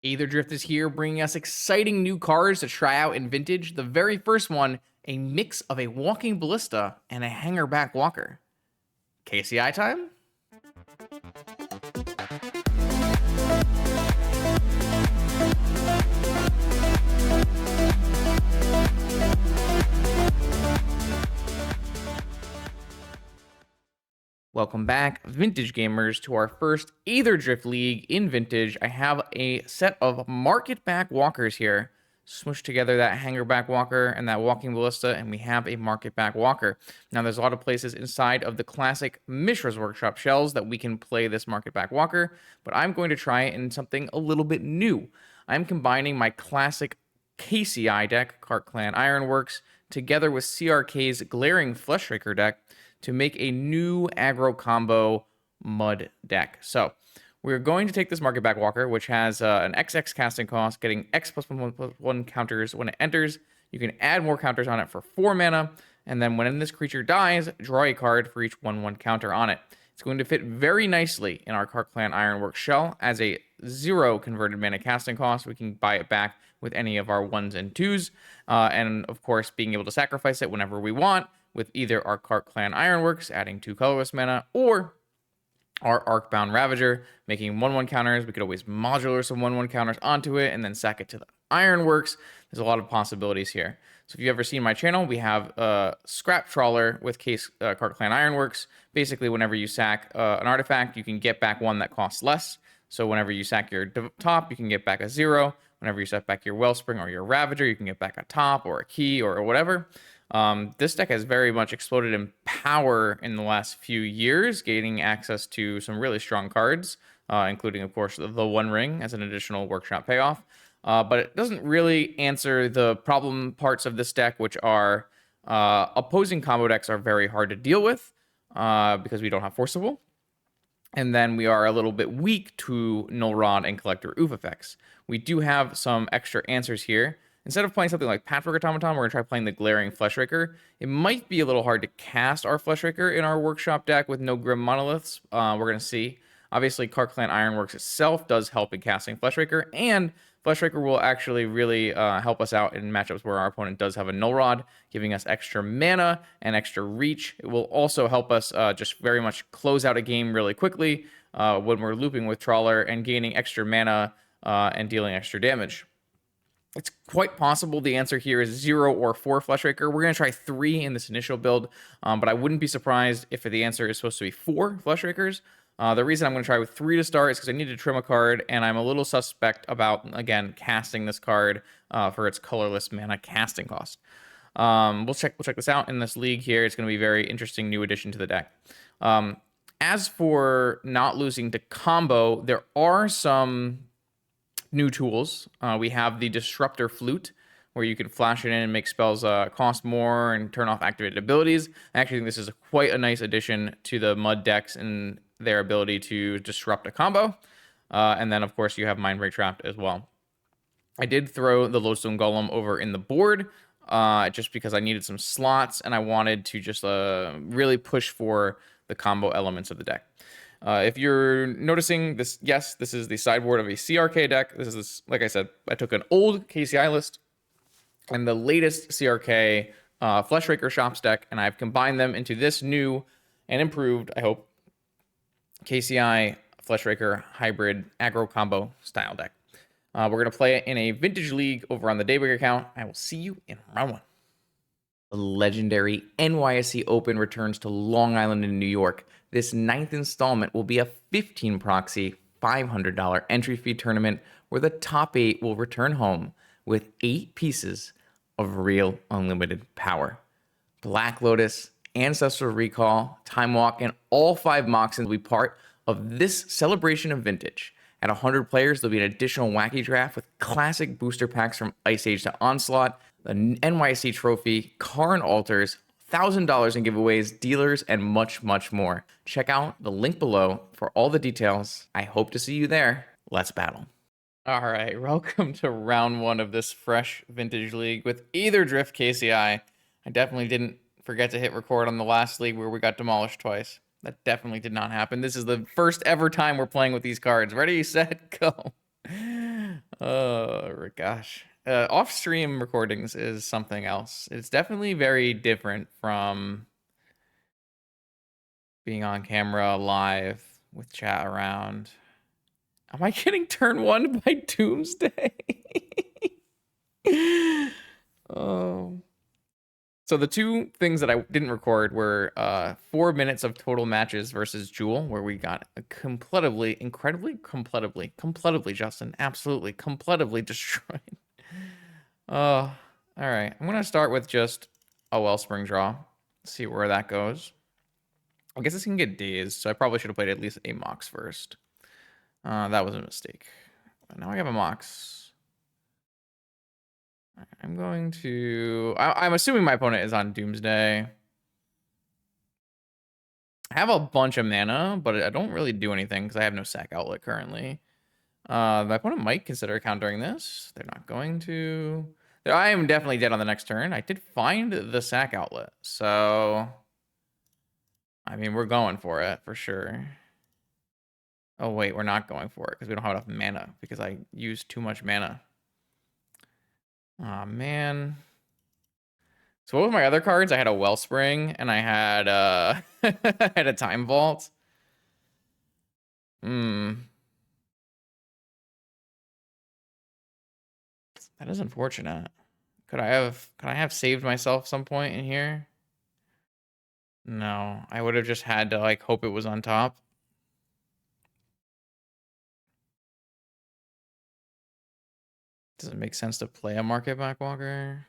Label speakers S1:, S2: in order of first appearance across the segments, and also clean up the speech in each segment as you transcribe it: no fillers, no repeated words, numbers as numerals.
S1: Aetherdrift is here bringing us exciting new cards to try out in Vintage. The very first one, a mix of a walking ballista and a hangerback walker. KCI time? Welcome back, Vintage gamers, to our first Aetherdrift League in Vintage. I have a set of market back walkers here. Smush together that hangerback walker and that walking ballista, and we have a market back walker. Now, there's a lot of places inside of the classic Mishra's Workshop shells that we can play this market back walker, but I'm going to try it in something a little bit new. I'm combining my classic KCI deck, krark-clan Ironworks, together with CRK's glaring Fleshraker deck, to make a new aggro combo mud deck. So we're going to take this market back walker, which has an XX casting cost, getting X plus 1 counters when it enters. You can add more counters on it for 4 mana, and then when this creature dies, draw a card for each 1/1 counter on it. It's going to fit very nicely in our krark-clan Ironworks shell as a 0 converted mana casting cost. We can buy it back with any of our 1s and 2s, and of course being able to sacrifice it whenever we want, with either our krark-clan Ironworks, adding 2 colorless mana, or our Arcbound Ravager, making 1/1 counters. We could always modular some 1/1 counters onto it and then sack it to the Ironworks. There's a lot of possibilities here. So if you've ever seen my channel, we have a Scrap Trawler with krark-clan Ironworks. Basically, whenever you sack an artifact, you can get back 1 that costs less. So whenever you sack your top, you can get back a 0. Whenever you set back your Wellspring or your Ravager, you can get back a top or a key or whatever. This deck has very much exploded in power in the last few years, gaining access to some really strong cards, including, of course, the One Ring as an additional workshop payoff. But it doesn't really answer the problem parts of this deck, which are opposing combo decks are very hard to deal with because we don't have Forcible. And then we are a little bit weak to Null Rod and Collector Oof effects. We do have some extra answers here. Instead of playing something like Patchwork Automaton, we're going to try playing the Glaring Fleshraker. It might be a little hard to cast our Fleshraker in our Workshop deck with no Grim Monoliths. We're going to see. Obviously, krark-clan Ironworks itself does help in casting Fleshraker, and Fleshraker will actually really help us out in matchups where our opponent does have a Null Rod, giving us extra mana and extra reach. It will also help us just very much close out a game really quickly when we're looping with Trawler and gaining extra mana and dealing extra damage. It's quite possible the answer here is 0 or 4 Fleshraker. We're going to try 3 in this initial build, but I wouldn't be surprised if the answer is supposed to be 4 Fleshrakers. The reason I'm going to try with 3 to start is because I need to trim a card, and I'm a little suspect about, again, casting this card for its colorless mana casting cost. We'll check this out in this league here. It's going to be a very interesting new addition to the deck. As for not losing to combo, there are some new tools. We have the Disruptor Flute, where you can flash it in and make spells cost more and turn off activated abilities. I actually think this is quite a nice addition to the Mud decks and their ability to disrupt a combo. And then, of course, you have Mindbreak Trapped as well. I did throw the Lodestone Golem over in the board just because I needed some slots and I wanted to just really push for the combo elements of the deck. If you're noticing this, yes, this is the sideboard of a CRK deck. This is, like I said, I took an old KCI list and the latest CRK Fleshraker Shops deck, and I've combined them into this new and improved, I hope, KCI Fleshraker hybrid aggro combo style deck. We're going to play it in a Vintage League over on the Daybreak account. I will see you in round 1. The legendary NYSE Open returns to Long Island in New York. This 9th installment will be a 15 proxy, $500 entry fee tournament where the top 8 will return home with 8 pieces of real unlimited power. Black Lotus, Ancestral Recall, Time Walk, and all 5 Moxens will be part of this celebration of Vintage. At 100 players, there'll be an additional wacky draft with classic booster packs from Ice Age to Onslaught, the NYSE Trophy, Karn Altars, $1,000 in giveaways, dealers, and much, much more. Check out the link below for all the details. I hope to see you there. Let's battle. All right, welcome to round 1 of this fresh Vintage League with Aetherdrift KCI. I definitely didn't forget to hit record on the last league where we got demolished twice. That definitely did not happen. This is the first ever time we're playing with these cards. Ready, set, go. Oh gosh. Off-stream recordings is something else. It's definitely very different from being on camera live with chat around. Am I getting turn 1 by Doomsday? Oh. So the two things that I didn't record were 4 minutes of total matches versus Jewel, where we got completively, Justin, absolutely, completively destroyed. All right. I'm gonna start with just a Wellspring draw. See where that goes. I guess this can get dazed, so I probably should have played at least a Mox first. That was a mistake. Now I have a Mox. I'm going to... I'm assuming my opponent is on Doomsday. I have a bunch of mana, but I don't really do anything because I have no sack outlet currently. My opponent might consider countering this. They're not going to. I am definitely dead on the next turn. I did find the sack outlet, so... I mean, we're going for it, for sure. Oh, wait, we're not going for it because we don't have enough mana because I used too much mana. Aw, man. So what were my other cards? I had a Wellspring, and I had, I had a Time Vault. That is unfortunate. Could I have saved myself some point in here? No, I would have just had to, like, hope it was on top. Does it make sense to play a Market Backwalker?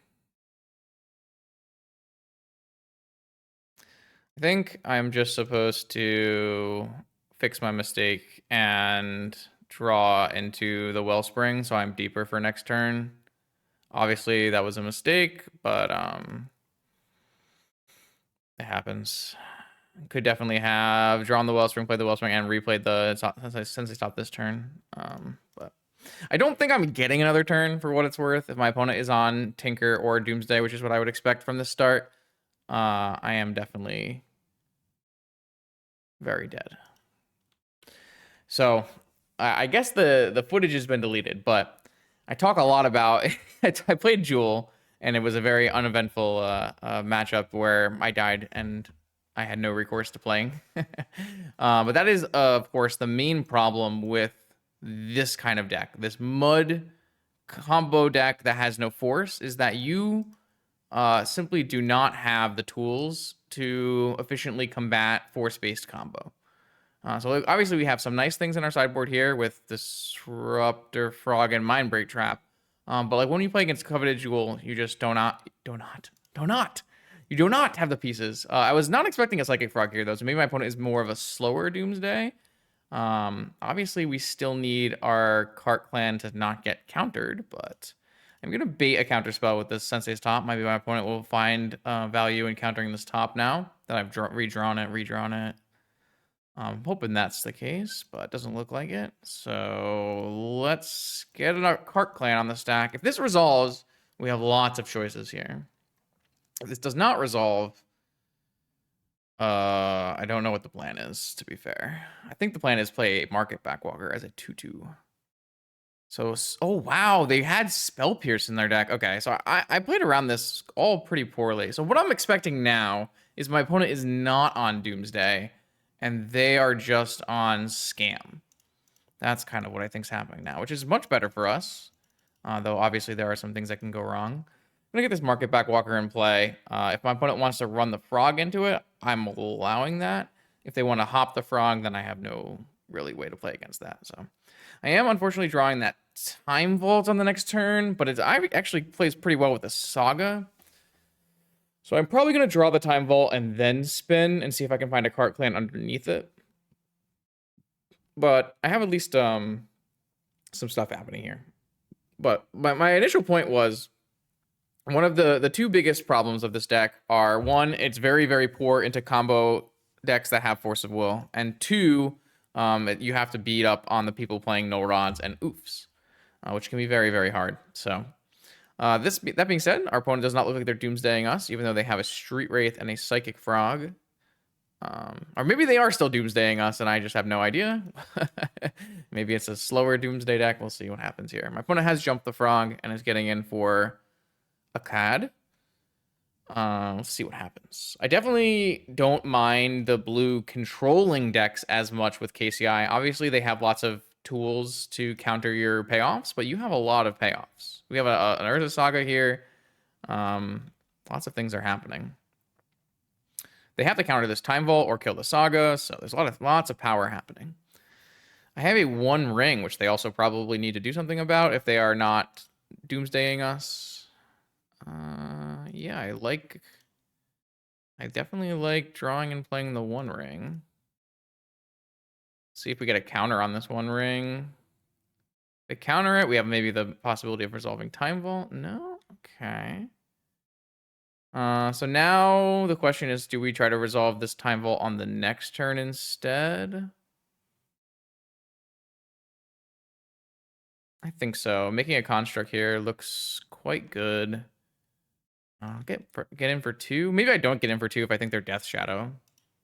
S1: I think I'm just supposed to fix my mistake and draw into the Wellspring so I'm deeper for next turn. Obviously, that was a mistake, but it happens. Could definitely have drawn the Wellspring, played the Wellspring, and replayed the since I stopped this turn. But I don't think I'm getting another turn for what it's worth. If my opponent is on Tinker or Doomsday, which is what I would expect from the start, I am definitely very dead. So I guess the footage has been deleted, but I talk a lot about I played Jewel, and it was a very uneventful matchup where I died and I had no recourse to playing. But that is, of course, the main problem with this kind of deck. This mud combo deck that has no force is that you simply do not have the tools to efficiently combat force-based combo. So obviously we have some nice things in our sideboard here with Disruptor, Frog, and Mindbreak Trap. But like when you play against Coveted Jewel, you just do not have the pieces. I was not expecting a Psychic Frog here though, so maybe my opponent is more of a slower Doomsday. Obviously we still need our krark-clan to not get countered, but I'm gonna bait a counter spell with this Sensei's Top. Maybe my opponent will find value in countering this top now that I've redrawn it. I'm hoping that's the case, but it doesn't look like it. So let's get a krark-clan on the stack. If this resolves, we have lots of choices here. If this does not resolve, I don't know what the plan is, to be fair. I think the plan is play Market Backwalker as a 2/2. So, oh wow, they had Spell Pierce in their deck. Okay, so I played around this all pretty poorly. So what I'm expecting now is my opponent is not on Doomsday, and they are just on Scam. That's kind of what I think is happening now, which is much better for us. Though obviously there are some things that can go wrong. I'm gonna get this Market Backwalker in play. If my opponent wants to run the Frog into it, I'm allowing that. If they want to hop the Frog, then I have no really way to play against that. So I am unfortunately drawing that Time Vault on the next turn, but I actually plays pretty well with the Saga. So I'm probably going to draw the Time Vault and then spin and see if I can find a krark-clan underneath it. But I have at least some stuff happening here. But my initial point was one of the two biggest problems of this deck are, one, it's very, very poor into combo decks that have Force of Will, and two, you have to beat up on the people playing Null Rods and Oofs, which can be very, very hard. So that being said, our opponent does not look like they're doomsdaying us, even though they have a Street Wraith and a Psychic Frog. Or maybe they are still Doomsdaying us and I just have no idea. Maybe it's a slower Doomsday deck. We'll see what happens here. My opponent has jumped the frog and is getting in for a CAD. Let's see what happens. I definitely don't mind the blue controlling decks as much with KCI. Obviously, they have lots of tools to counter your payoffs, but you have a lot of payoffs. We have an Urza Saga here. Lots of things are happening. They have to counter this Time Vault or kill the Saga, so there's lots of power happening. I have a 1 ring, which they also probably need to do something about if they are not Doomsdaying us. Yeah, I definitely like drawing and playing the 1 ring. See if we get a counter on this 1 ring. If they counter it, we have maybe the possibility of resolving Time Vault. No? Okay. So now the question is, do we try to resolve this Time Vault on the next turn instead? I think so. Making a construct here looks quite good. Get in for 2. Maybe I don't get in for 2 if I think they're Death Shadow.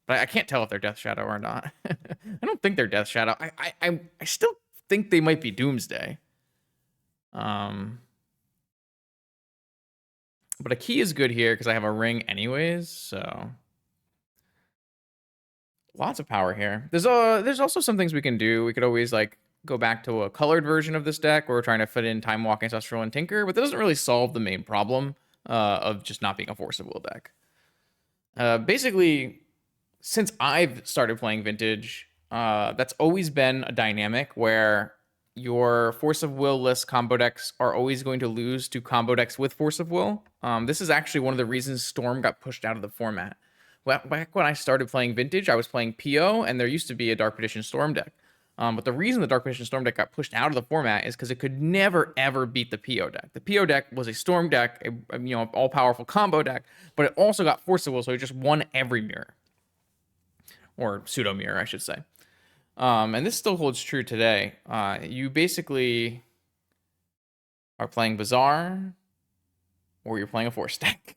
S1: But I can't tell if they're Death Shadow or not. I don't think they're Death Shadow. I still think they might be Doomsday. But a key is good here because I have a ring anyways, so lots of power here. There's also some things we can do. We could always like go back to a colored version of this deck where we're trying to fit in Time Walk, Ancestral, and Tinker, but that doesn't really solve the main problem of just not being a Force of Will deck. Basically, since I've started playing Vintage, that's always been a dynamic where your Force of Will-less combo decks are always going to lose to combo decks with Force of Will. This is actually one of the reasons Storm got pushed out of the format. Back when I started playing Vintage, I was playing PO, and there used to be a Dark Petition Storm deck. But the reason the Dark Petition Storm deck got pushed out of the format is because it could never, ever beat the PO deck. The PO deck was a Storm deck, a all-powerful combo deck, but it also got Force of Will, so it just won every mirror. Or pseudo-mirror, I should say. And this still holds true today. You basically are playing Bazaar, or you're playing a Force deck.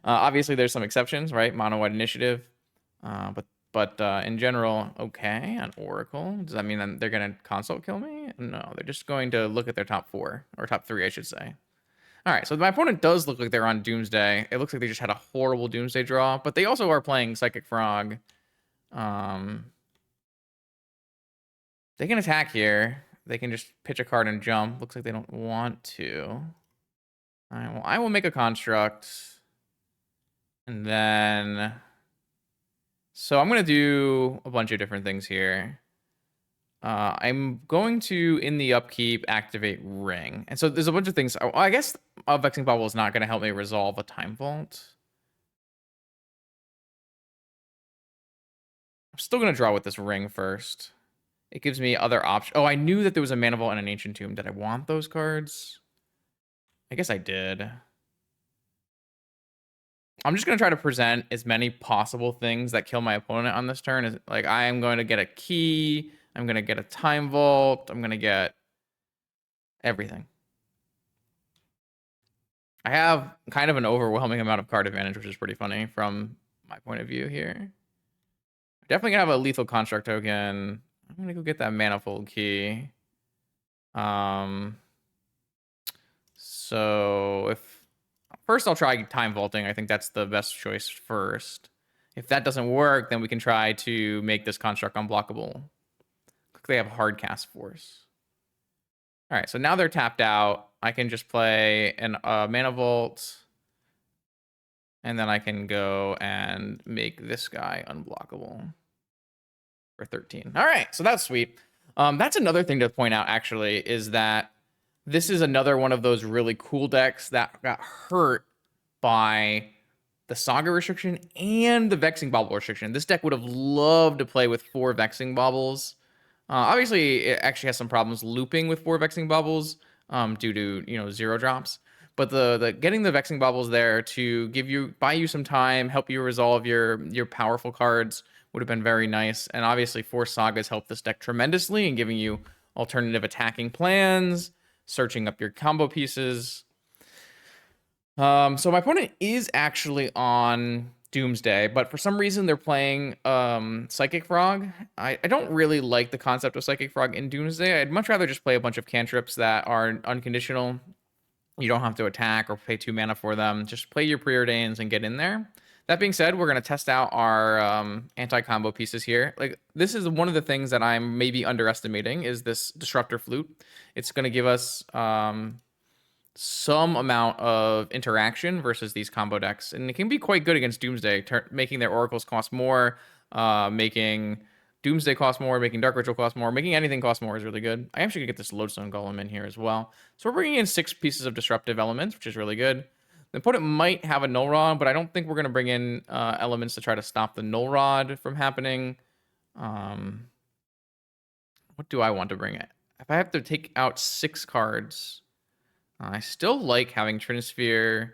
S1: Obviously, there's some exceptions, right? Mono-white initiative. But in general, okay, an Oracle. Does that mean that they're going to consult kill me? No, they're just going to look at their top 4, or top 3, I should say. All right, so my opponent does look like they're on Doomsday. It looks like they just had a horrible Doomsday draw, but they also are playing Psychic Frog. They can attack here. They can just pitch a card and jump. Looks like they don't want to. All right, well, I will make a construct. And then... So I'm going to do a bunch of different things here. I'm going to, in the upkeep, activate Ring. And so there's a bunch of things. I guess a Vexing Bubble is not going to help me resolve a Time Vault. I'm still going to draw with this Ring first. It gives me other options. Oh, I knew that there was a Mana Vault and an Ancient Tomb. Did I want those cards? I guess I did. I'm just going to try to present as many possible things that kill my opponent on this turn. As, like, I am going to get a key. I'm going to get a Time Vault. I'm going to get everything. I have kind of an overwhelming amount of card advantage, which is pretty funny from my point of view here. Definitely going to have a Lethal Construct token. I'm going to go get that Manifold key. So if first I'll try Time Vaulting. I think that's the best choice first. If that doesn't work, then we can try to make this construct unblockable. They have Hard Cast Force. All right, so now they're tapped out. I can just play an Mana Vault. And then I can go and make this guy unblockable for 13. All right, so that's sweet. That's another thing to point out, actually, is that this is another one of those really cool decks that got hurt by the Saga restriction and the Vexing Bauble restriction. This deck would have loved to play with 4 Vexing Baubles. Obviously, it actually has some problems looping with 4 Vexing Baubles due to 0 drops. But the getting the Vexing Baubles there to buy you some time, help you resolve your powerful cards would have been very nice. And obviously, 4 Sagas helped this deck tremendously in giving you alternative attacking plans, searching up your combo pieces. So my opponent is actually on Doomsday, but for some reason they're playing Psychic Frog. I don't really like the concept of Psychic Frog in Doomsday. I'd much rather just play a bunch of cantrips that are unconditional. You don't have to attack or pay 2 mana for them. Just play your Preordains and get in there. That being said, we're going to test out our anti-combo pieces here. Like, this is one of the things that I'm maybe underestimating is this Disruptor Flute. It's going to give us some amount of interaction versus these combo decks, and it can be quite good against Doomsday, making their oracles cost more, making Doomsday cost more, making Dark Ritual cost more, making anything cost more is really good. I actually could get this Lodestone Golem in here as well. So we're bringing in 6 pieces of disruptive elements, which is really good. The opponent might have a Null Rod, but I don't think we're going to bring in elements to try to stop the Null Rod from happening. What do I want to bring it? If I have to take out 6 cards, I still like having Trinisphere.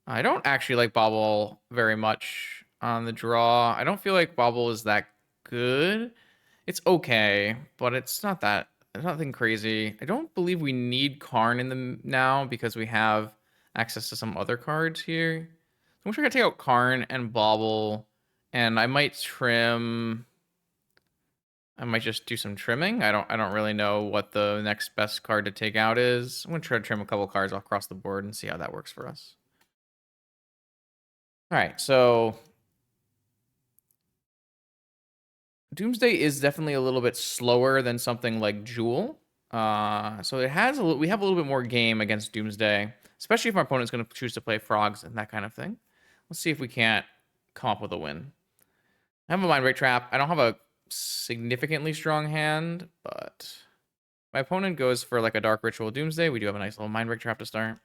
S1: I don't actually like Bobble very much on the draw. I don't feel like Bobble is that good. It's okay, but it's not that, it's nothing crazy. I don't believe we need Karn in them now because we have access to some other cards here. So I'm sure I gotta take out Karn and Bobble, and I might trim. I might just do some trimming. I don't really know what the next best card to take out is. I'm gonna try to trim a couple cards across the board and see how that works for us. All right, so Doomsday is definitely a little bit slower than something like Jewel. So it has we have a little bit more game against Doomsday, especially if our opponent's going to choose to play frogs and that kind of thing. Let's see if we can't come up with a win. I have a Mind Break Trap. I don't have a significantly strong hand, but my opponent goes for like a Dark Ritual Doomsday. We do have a nice little Mind Break Trap to start.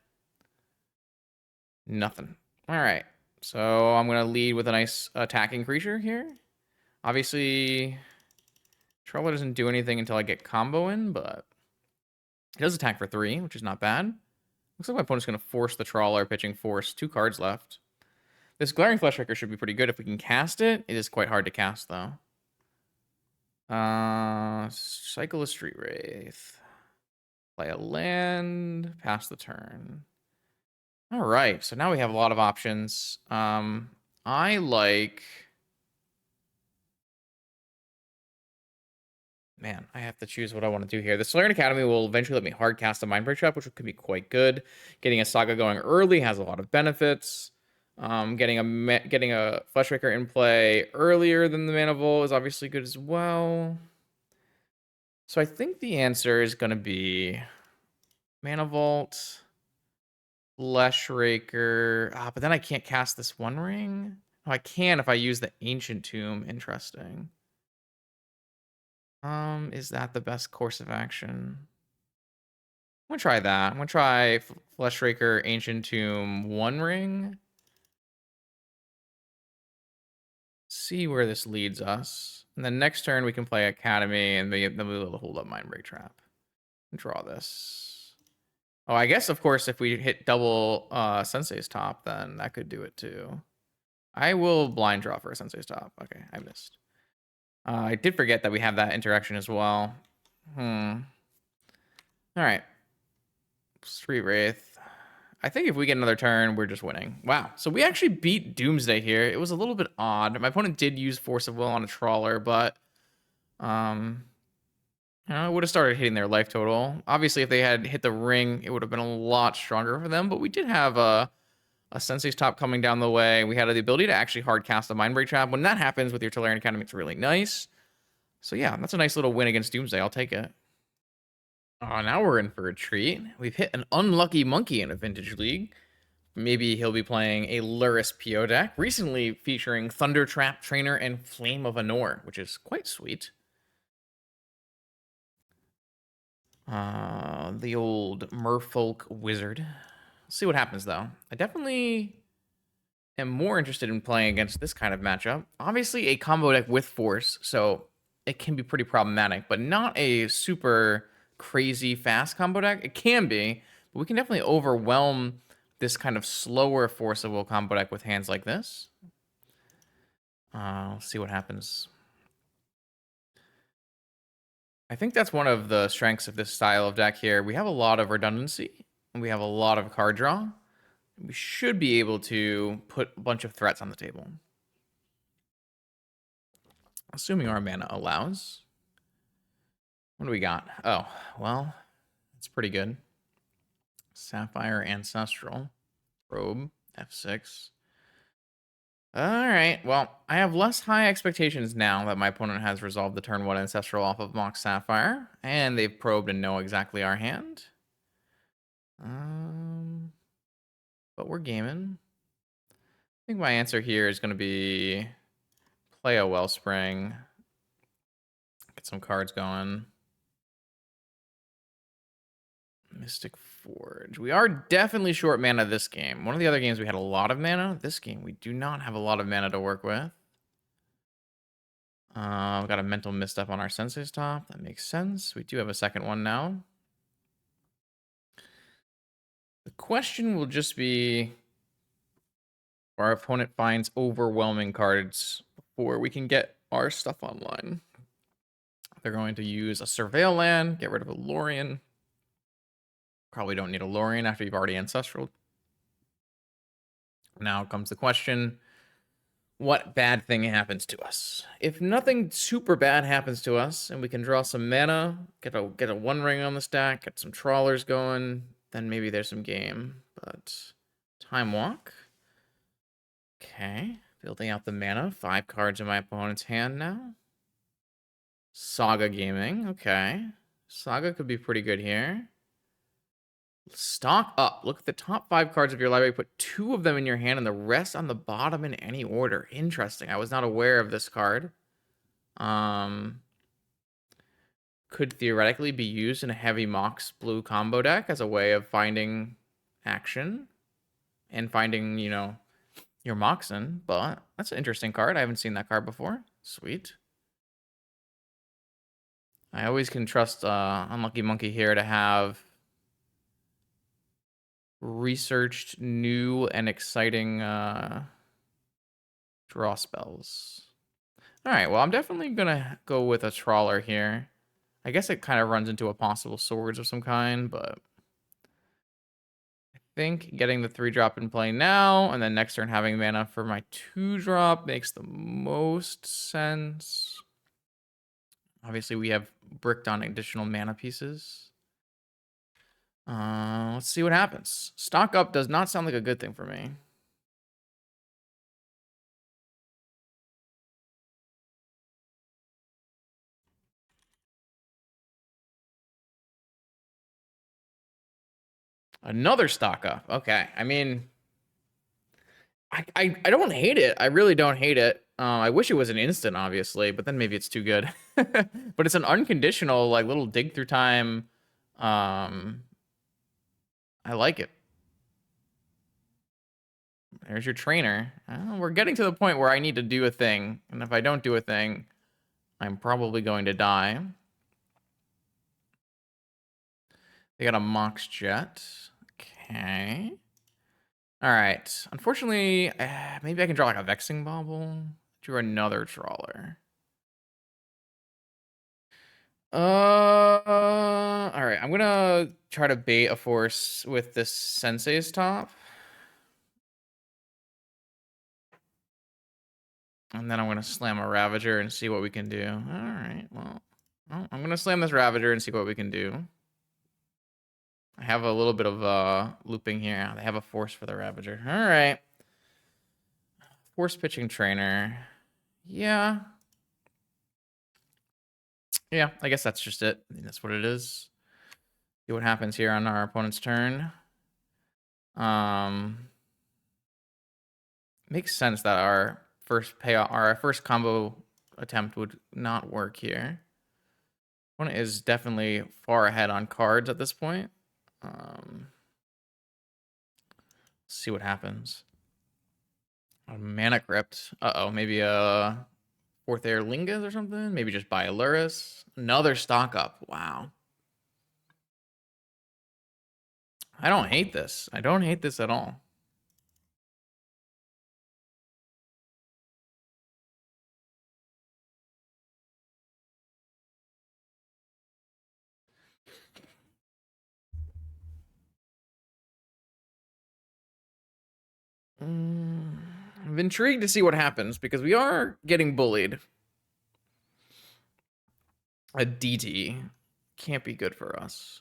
S1: Nothing. All right. So I'm going to lead with a nice attacking creature here. Obviously, Trawler doesn't do anything until I get combo in, but he does attack for 3, which is not bad. Looks like my opponent's going to force the Trawler, pitching Force. 2 cards left. This Glaring Fleshraker should be pretty good if we can cast it. It is quite hard to cast, though. Cycle a Street Wraith. Play a land. Pass the turn. All right, so now we have a lot of options. I like... Man, I have to choose what I want to do here. The Solarian Academy will eventually let me hard cast a Mind Break Trap, which could be quite good. Getting a Saga going early has a lot of benefits. Getting a Fleshraker in play earlier than the Mana Vault is obviously good as well. So I think the answer is going to be Mana Vault, Fleshraker. But then I can't cast this One Ring. Oh, I can if I use the Ancient Tomb. Interesting. Is that the best course of action? I'm gonna try that. I'm gonna try Fleshraker, Ancient Tomb, One Ring. See where this leads us. And then next turn we can play Academy, and then we'll be able to hold up Mind Break Trap. Draw this. Oh, I guess of course if we hit double Sensei's Top, then that could do it too. I will blind draw for a Sensei's Top. Okay, I missed. I did forget that we have that interaction as well. All right. Street Wraith. I think if we get another turn, we're just winning. Wow. So we actually beat Doomsday here. It was a little bit odd. My opponent did use Force of Will on a Trawler, but I would have started hitting their life total. Obviously, if they had hit the ring, it would have been a lot stronger for them, but we did have a Sensei's Top coming down the way. We had the ability to actually hard cast a Mind Break Trap. When that happens with your Tolarian Academy, it's really nice. So yeah, that's a nice little win against Doomsday. I'll take it. Oh, now we're in for a treat. We've hit an unlucky monkey in a vintage league. Maybe he'll be playing a Lurrus PO deck, recently featuring Thunder Trap Trainer and Flame of Anor, which is quite sweet. The old Merfolk Wizard. Let's see what happens, though. I definitely am more interested in playing against this kind of matchup. Obviously, a combo deck with Force, so it can be pretty problematic, but not a super crazy fast combo deck. It can be, but we can definitely overwhelm this kind of slower Force of Will combo deck with hands like this. Let's see what happens. I think that's one of the strengths of this style of deck here. We have a lot of redundancy, and we have a lot of card draw. We should be able to put a bunch of threats on the table. Assuming our mana allows. What do we got? Oh, well, it's pretty good. Sapphire Ancestral. Probe. F6. Alright, well, I have less high expectations now that my opponent has resolved the turn 1 Ancestral off of Mox Sapphire, and they've probed and know exactly our hand. But we're gaming. I think my answer here is going to be play a Wellspring, get some cards going. Mystic Forge. We are definitely short mana this game. One of the other games we had a lot of mana. This game we do not have a lot of mana to work with. We've got a mental misstep on our Sensei's top. That makes sense. We do have a second one now. The question will just be, our opponent finds overwhelming cards before we can get our stuff online. They're going to use a Surveil land, get rid of a Lorien. Probably don't need a Lorien after you've already Ancestral. Now comes the question, what bad thing happens to us? If nothing super bad happens to us and we can draw some mana, get a one ring on the stack, get some trawlers going, then maybe there's some game. But Time Walk. Okay, building out the mana. 5 cards in my opponent's hand now. Saga Gaming. Okay, Saga could be pretty good here. Stock up. Look at the top 5 cards of your library. Put 2 of them in your hand and the rest on the bottom in any order. Interesting. I was not aware of this card. Could theoretically be used in a heavy Mox blue combo deck as a way of finding action and finding, you know, your Moxen. But that's an interesting card. I haven't seen that card before. Sweet. I always can trust Unlucky Monkey here to have researched new and exciting draw spells. All right, well, I'm definitely gonna go with a trawler here. I guess it kind of runs into a possible swords of some kind, but I think getting the 3-drop in play now and then next turn having mana for my 2-drop makes the most sense. Obviously, we have bricked on additional mana pieces. Let's see what happens. Stock up does not sound like a good thing for me. Another stock up. Okay. I mean, I don't hate it. I really don't hate it. I wish it was an instant, obviously, but then maybe it's too good. But it's an unconditional, like, little dig through time. I like it. There's your trainer. We're getting to the point where I need to do a thing. And if I don't do a thing, I'm probably going to die. They got a Mox Jet. Okay. All right. Unfortunately, maybe I can draw like a Vexing Bauble. Drew another Trawler. All right. I'm gonna try to bait a force with this Sensei's top. And then I'm gonna slam a Ravager and see what we can do. All right. Well, I'm gonna slam this Ravager and see what we can do. I have a little bit of looping here. They have a force for the Ravager. All right. Force pitching trainer. Yeah. Yeah, I guess that's just it. I mean, that's what it is. See what happens here on our opponent's turn. Makes sense that our first payoff, our first combo attempt would not work here. One is definitely far ahead on cards at this point. See what happens. A Mana Crypt. Uh-oh, maybe a 4th Air Lingas or something? Maybe just buy a Lurrus. Another stock up. Wow. I don't hate this. I don't hate this at all. I'm intrigued to see what happens because we are getting bullied. A DT can't be good for us.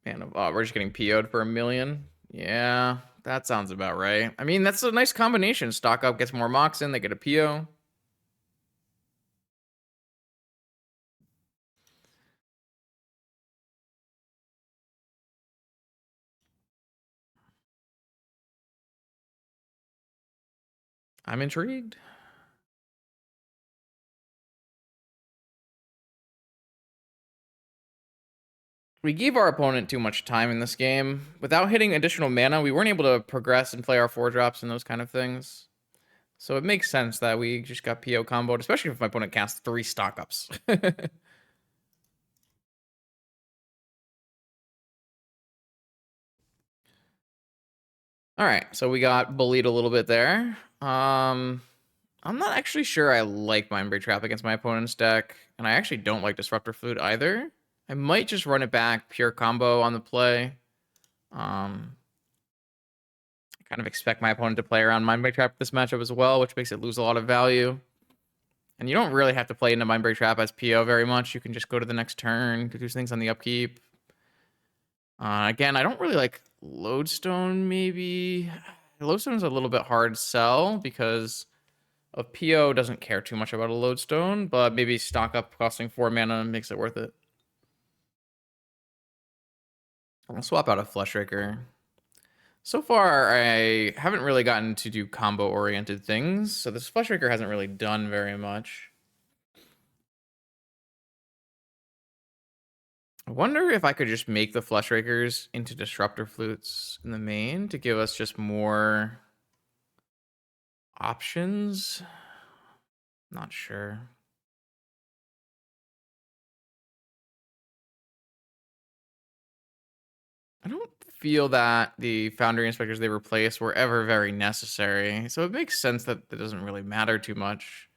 S1: Man, we're just getting PO'd for 1 million. Yeah, that sounds about right. I mean, that's a nice combination. Stock up gets more mocks in, they get a PO. I'm intrigued. We gave our opponent too much time in this game. Without hitting additional mana, we weren't able to progress and play our 4-drops and those kind of things. So it makes sense that we just got PO comboed, especially if my opponent casts 3 stock ups. All right, so we got bullied a little bit there. I'm not actually sure I like Mindbreak Trap against my opponent's deck, and I actually don't like Disruptor Flute either. I might just run it back, pure combo on the play. I kind of expect my opponent to play around Mindbreak Trap this matchup as well, which makes it lose a lot of value. And you don't really have to play into Mindbreak Trap as PO very much. You can just go to the next turn, do things on the upkeep. Again, I don't really like Lodestone, maybe. Lodestone's a little bit hard sell because of PO doesn't care too much about a Lodestone, but maybe stock up costing 4 mana makes it worth it. I'll swap out a Fleshraker. So far, I haven't really gotten to do combo-oriented things, so this Fleshraker hasn't really done very much. I wonder if I could just make the Fleshrakers into Disruptor Flutes in the main to give us just more options. Not sure. I don't feel that the Foundry Inspectors they replaced were ever very necessary, so it makes sense that it doesn't really matter too much.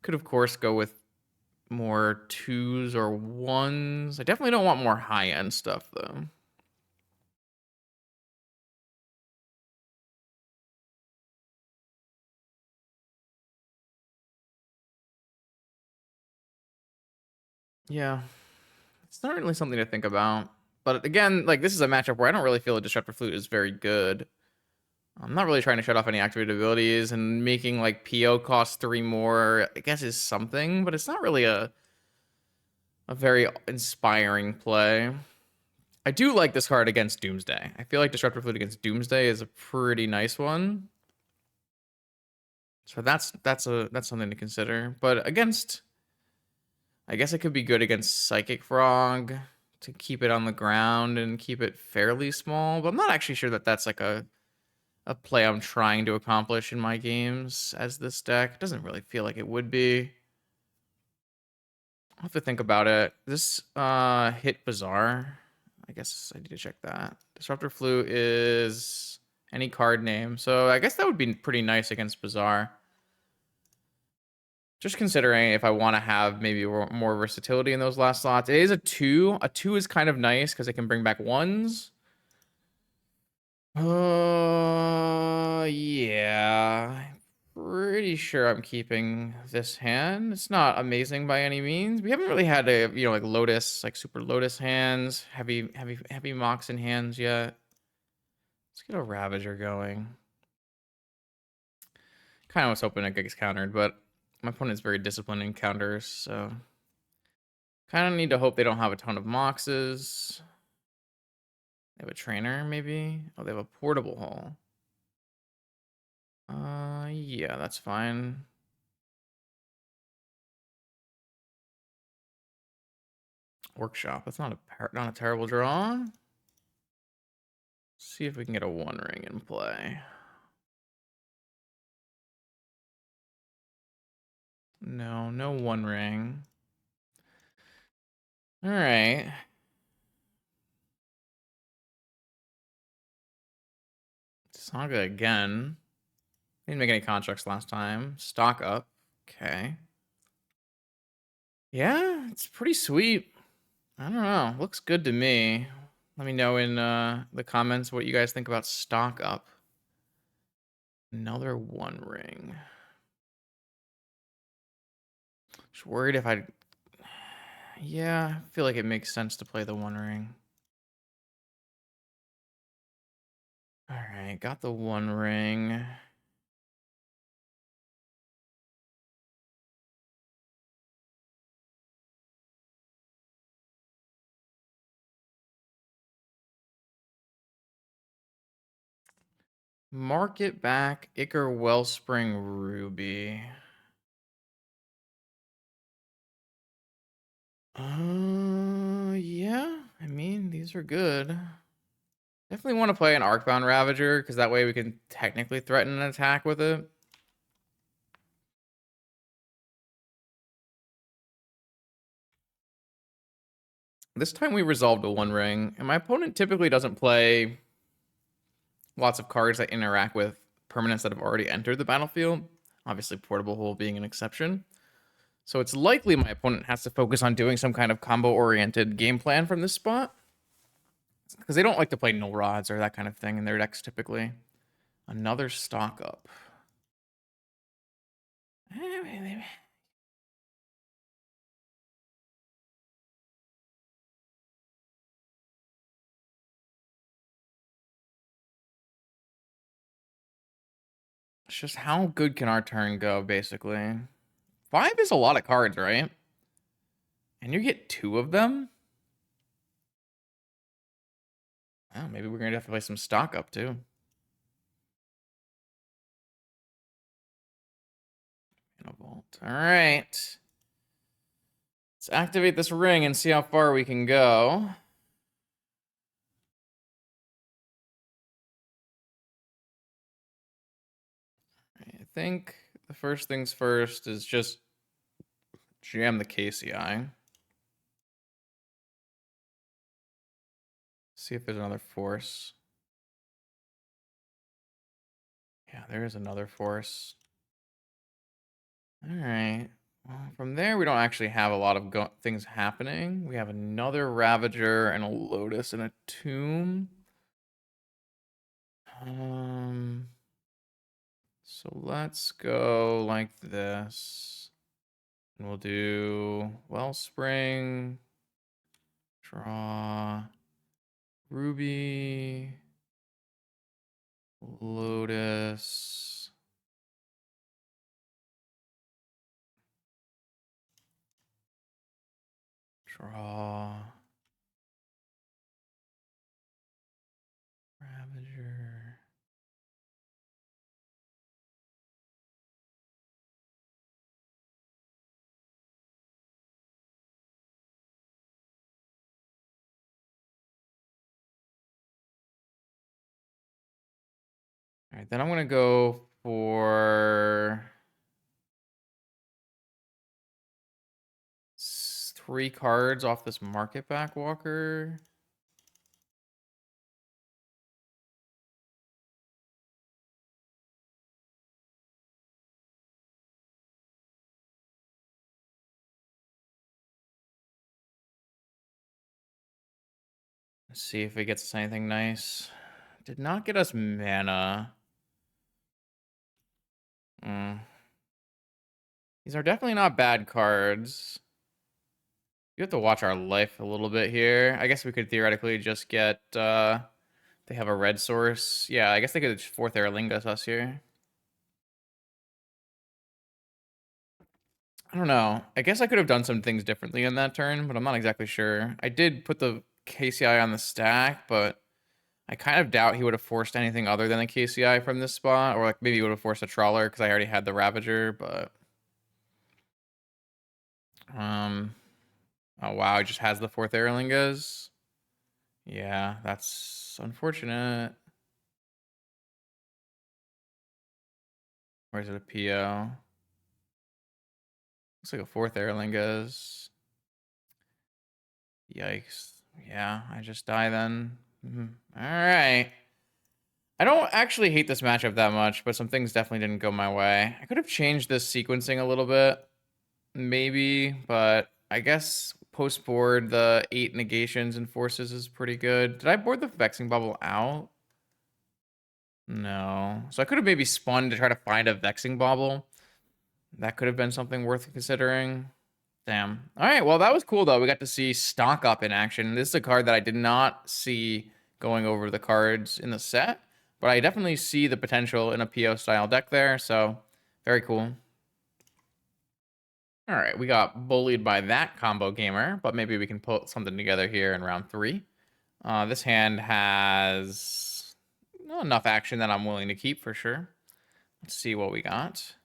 S1: Could, of course, go with more 2s or 1s. I definitely don't want more high-end stuff, though. Yeah, it's not really something to think about. But again, like, this is a matchup where I don't really feel a Disruptor Flute is very good. I'm not really trying to shut off any activated abilities, and making, like, PO cost 3 more, I guess, is something, but it's not really a very inspiring play. I do like this card against Doomsday. I feel like Disruptor Flute against Doomsday is a pretty nice one. So that's something to consider. But against, I guess it could be good against Psychic Frog to keep it on the ground and keep it fairly small. But I'm not actually sure that that's like a play I'm trying to accomplish in my games as this deck. It doesn't really feel like it would be. I'll have to think about it. This hit Bazaar. I guess I need to check that. Disruptor Flute is any card name. So I guess that would be pretty nice against Bazaar. Just considering if I want to have maybe more versatility in those last slots. It is a 2. A 2 is kind of nice because it can bring back 1s. Yeah. Pretty sure I'm keeping this hand. It's not amazing by any means. We haven't really had a, like Lotus, like super Lotus hands, heavy mocks in hands yet. Let's get a Ravager going. Kind of was hoping it gets countered, but my opponent's very disciplined in counters, so kind of need to hope they don't have a ton of moxes. They have a trainer, maybe? Oh, they have a portable hull. Yeah, that's fine. Workshop. That's not a terrible draw. See if we can get a 1 ring in play. No, no 1 ring. All right. Saga again. Didn't make any contracts last time. Stock up. Okay. Yeah, it's pretty sweet. I don't know. Looks good to me. Let me know in the comments what you guys think about stock up. Another one ring. Just worried if I... Yeah, I feel like it makes sense to play the one ring. Alright, got the one ring. Market back Ichor Wellspring Ruby. Yeah. I mean, these are good. Definitely want to play an Arcbound Ravager, because that way we can technically threaten an attack with it. This time we resolved a one ring, and my opponent typically doesn't play lots of cards that interact with permanents that have already entered the battlefield. Obviously, Portable Hole being an exception. So it's likely my opponent has to focus on doing some kind of combo-oriented game plan from this spot. Because they don't like to play null rods or that kind of thing in their decks typically. Another stock up. It's just how good can our turn go, basically. 5 is a lot of cards, right? And you get 2 of them? Oh, maybe we're going to have to play some stock up, too. In a vault. All right. Let's activate this ring and see how far we can go. I think the first things first is just jam the KCI. See if there's another force. Yeah, there is another force. All right. Well, from there, we don't actually have a lot of things happening. We have another Ravager and a Lotus and a Tomb. So let's go like this. And we'll do Wellspring, draw, Ruby, Lotus. Draw. Ravager. All right, then I'm going to go for 3 cards off this Market Back Walker. Let's see if it gets us anything nice. Did not get us mana. These are definitely not bad cards. You have to watch our life a little bit here. I guess we could theoretically just get... they have a red source. Yeah, I guess they could 4th Aerlingus us here. I don't know. I guess I could have done some things differently in that turn, but I'm not exactly sure. I did put the KCI on the stack, but I kind of doubt he would have forced anything other than a KCI from this spot, or like maybe he would have forced a Trawler because I already had the Ravager, but... Oh, wow, he just has the 4th Aerlingus. Yeah, that's unfortunate. Or is it a PO? Looks like a 4th Aerlingus. Yikes. Yeah, I just die then. All right. I don't actually hate this matchup that much, but some things definitely didn't go my way. I could have changed this sequencing a little bit, maybe, but I guess post board the 8 negations and forces is pretty good. Did I board the Vexing Bubble out? No. So I could have maybe spun to try to find a Vexing Bobble. That could have been something worth considering. Damn. All right, well, that was cool, though. We got to see Stock Up in action. This is a card that I did not see going over the cards in the set, but I definitely see the potential in a PO-style deck there, so very cool. All right, we got bullied by that combo gamer, but maybe we can put something together here in round 3. This hand has enough action that I'm willing to keep for sure. Let's see what we got.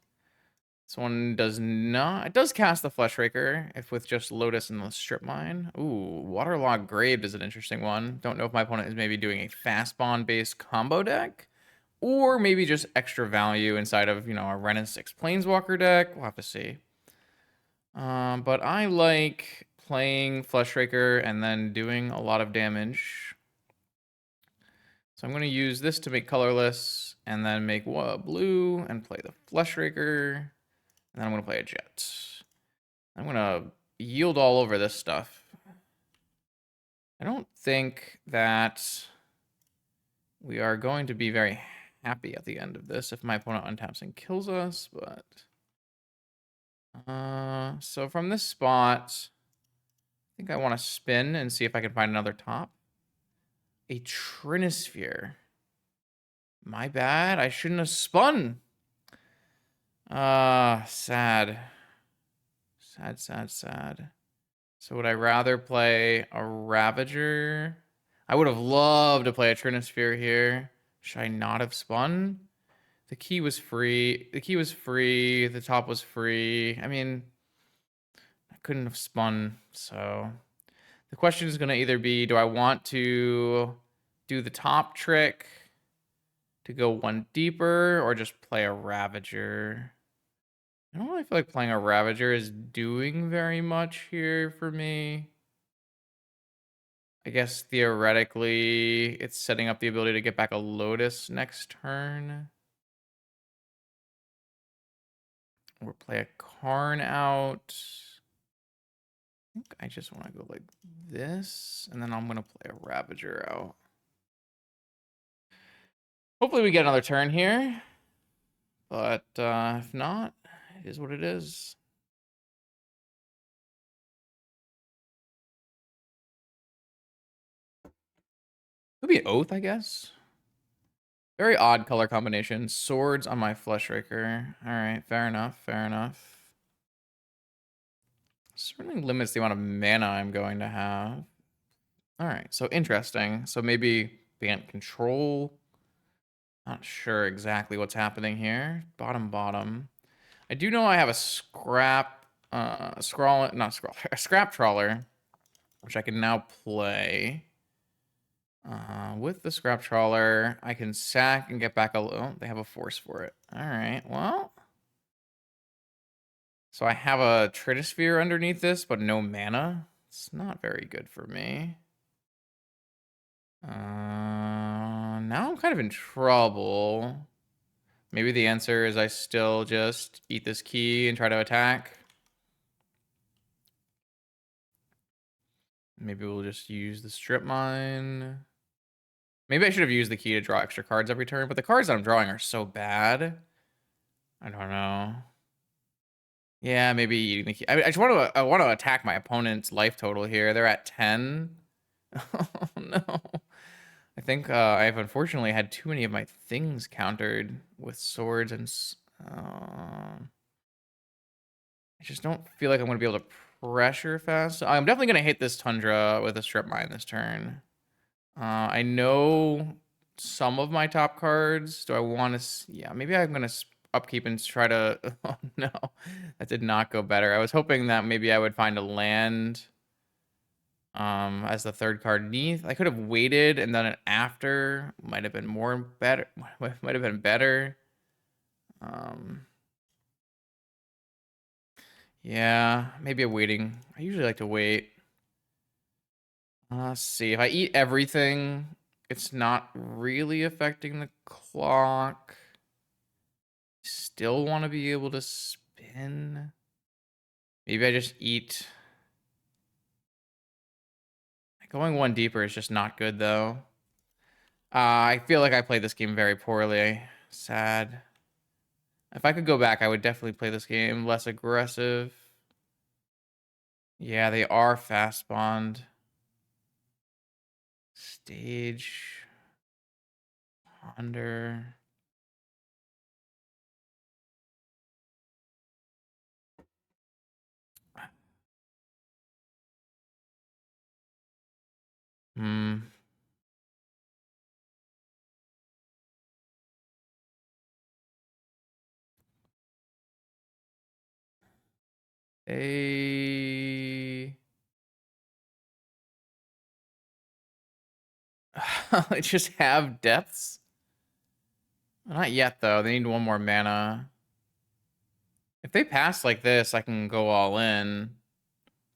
S1: This one does not. It does cast the Fleshraker if with just Lotus and the Strip Mine. Ooh, Waterlogged Grave is an interesting one. Don't know if my opponent is maybe doing a Fastbond based combo deck, or maybe just extra value inside of a Wrenn and 6 Planeswalker deck. We'll have to see. But I like playing Fleshraker and then doing a lot of damage. So I'm going to use this to make colorless, and then make blue and play the Fleshraker. And then I'm going to play a Jet. I'm going to yield all over this stuff. I don't think that we are going to be very happy at the end of this if my opponent untaps and kills us, but... so from this spot, I think I want to spin and see if I can find another top. A Trinisphere. My bad. I shouldn't have spun. Sad. Sad. So would I rather play a Ravager? I would have loved to play a Trinisphere here. Should I not have spun? The key was free. The top was free. I mean, I couldn't have spun, so... The question is going to either be, do I want to do the top trick to go one deeper, or just play a Ravager? I don't really feel like playing a Ravager is doing very much here for me. I guess theoretically, it's setting up the ability to get back a Lotus next turn. Or play a Karn out. I think I just want to go like this, and then I'm going to play a Ravager out. Hopefully we get another turn here. But if not, it is what it is. Could be Oath, I guess. Very odd color combination. Swords on my Fleshraker. All right, fair enough. Certainly limits the amount of mana I'm going to have. All right, so interesting. So maybe Bant Control. Not sure exactly what's happening here. Bottom. I do know I have a a scrap trawler, which I can now play. With the scrap trawler, I can sack and get back they have a force for it. All right, well. So I have a Trinisphere underneath this, but no mana. It's not very good for me. Now I'm kind of in trouble. Maybe the answer is I still just eat this key and try to attack. Maybe we'll just use the Strip Mine. Maybe I should have used the key to draw extra cards every turn, but the cards that I'm drawing are so bad. I don't know. Yeah, maybe eating the key. I just I want to attack my opponent's life total here. They're at 10. Oh no. I think I've unfortunately had too many of my things countered with swords and I just don't feel like I'm going to be able to pressure fast. I'm definitely going to hit this Tundra with a Strip Mine this turn. I know some of my top cards. Do I want to... Yeah, maybe I'm going to upkeep and try to... Oh, no. That did not go better. I was hoping that maybe I would find a land as the third card neath. I could have waited and done it after. Might have been better. Might have been better. Yeah, maybe a waiting. I usually like to wait. Let's see. If I eat everything, it's not really affecting the clock. Still want to be able to spin. Maybe I just eat Going one deeper is just not good, though. I feel like I played this game very poorly. Sad. If I could go back, I would definitely play this game less aggressive. Yeah, they are Fastbond. Stage. Ponder. Hmm. They they just have depths. Not yet, though. They need one more mana. If they pass like this, I can go all in and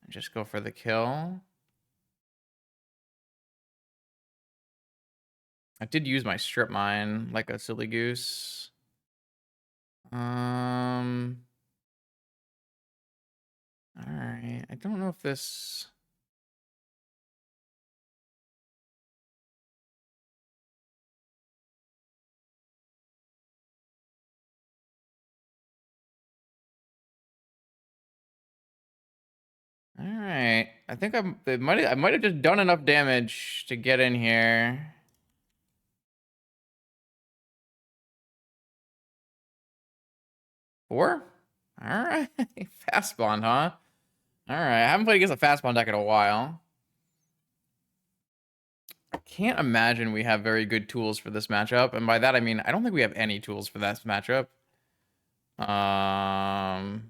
S1: just go for the kill. I did use my strip mine like a silly goose. All right. I don't know if this. All right. I think I might have just done enough damage to get in here. Four? All right. Fastbond, huh? All right. I haven't played against a Fastbond deck in a while. I can't imagine we have very good tools for this matchup. And by that, I mean, I don't think we have any tools for this matchup. I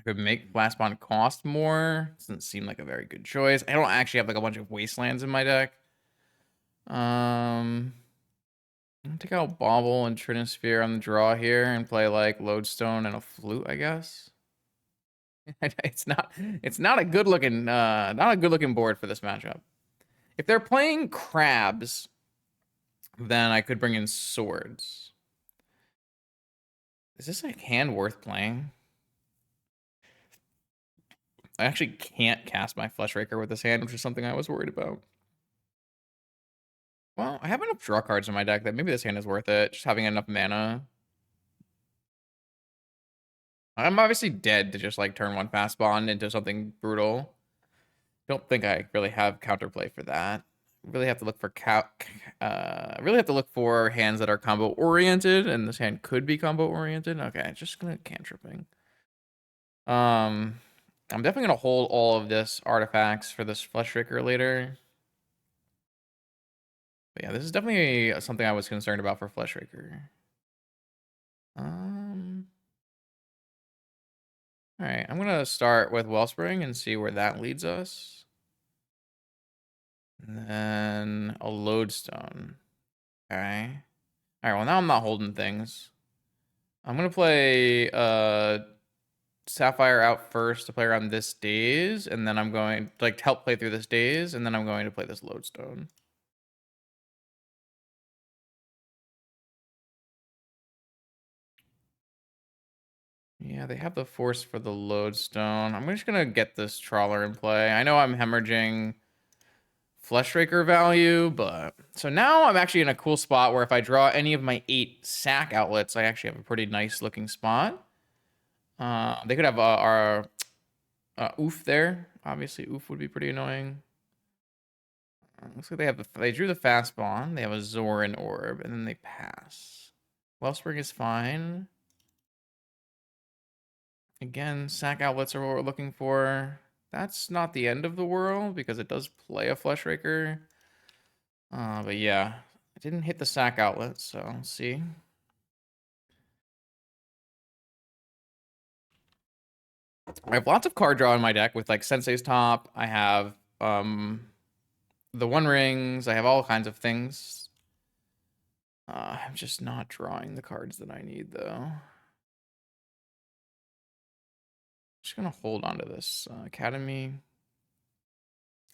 S1: could make Fastbond cost more. Doesn't seem like a very good choice. I don't actually have like a bunch of wastelands in my deck. I'm gonna take out Bauble and Trinisphere on the draw here and play like Lodestone and a Flute, I guess. It's not a good looking board for this matchup. If they're playing crabs, then I could bring in swords. Is this a hand worth playing? I actually can't cast my Fleshraker with this hand, which is something I was worried about. Well, I have enough draw cards in my deck that maybe this hand is worth it. Just having enough mana. I'm obviously dead to just like turn one Fastbond into something brutal. Don't think I really have counterplay for that. Really have to look for really have to look for hands that are combo oriented, and this hand could be combo oriented. Okay, just gonna cantripping. I'm definitely gonna hold all of this artifacts for this Fleshraker later. But yeah, this is definitely something I was concerned about for Fleshraker. All right, I'm gonna start with Wellspring and see where that leads us. And then a Lodestone. Okay. All right, well now I'm not holding things. I'm gonna play Sapphire out first to play around this daze, and then I'm going to like help play through this daze, and then I'm going to play this Lodestone. Yeah, they have the force for the Lodestone. I'm just gonna get this Trawler in play. I know I'm hemorrhaging Fleshraker value, but so now I'm actually in a cool spot where if I draw any of my 8 sack outlets, I actually have a pretty nice looking spot. They could have our Oof there. Obviously, Oof would be pretty annoying. Looks like they drew the Fastbond. They have a Zoran Orb, and then they pass. Wellspring is fine. Again, sack outlets are what we're looking for. That's not the end of the world because it does play a Fleshraker. But yeah, I didn't hit the sack outlet, so let's see. I have lots of card draw in my deck with like Sensei's Top. I have the One Rings. I have all kinds of things. I'm just not drawing the cards that I need though. Just gonna hold on to this Academy.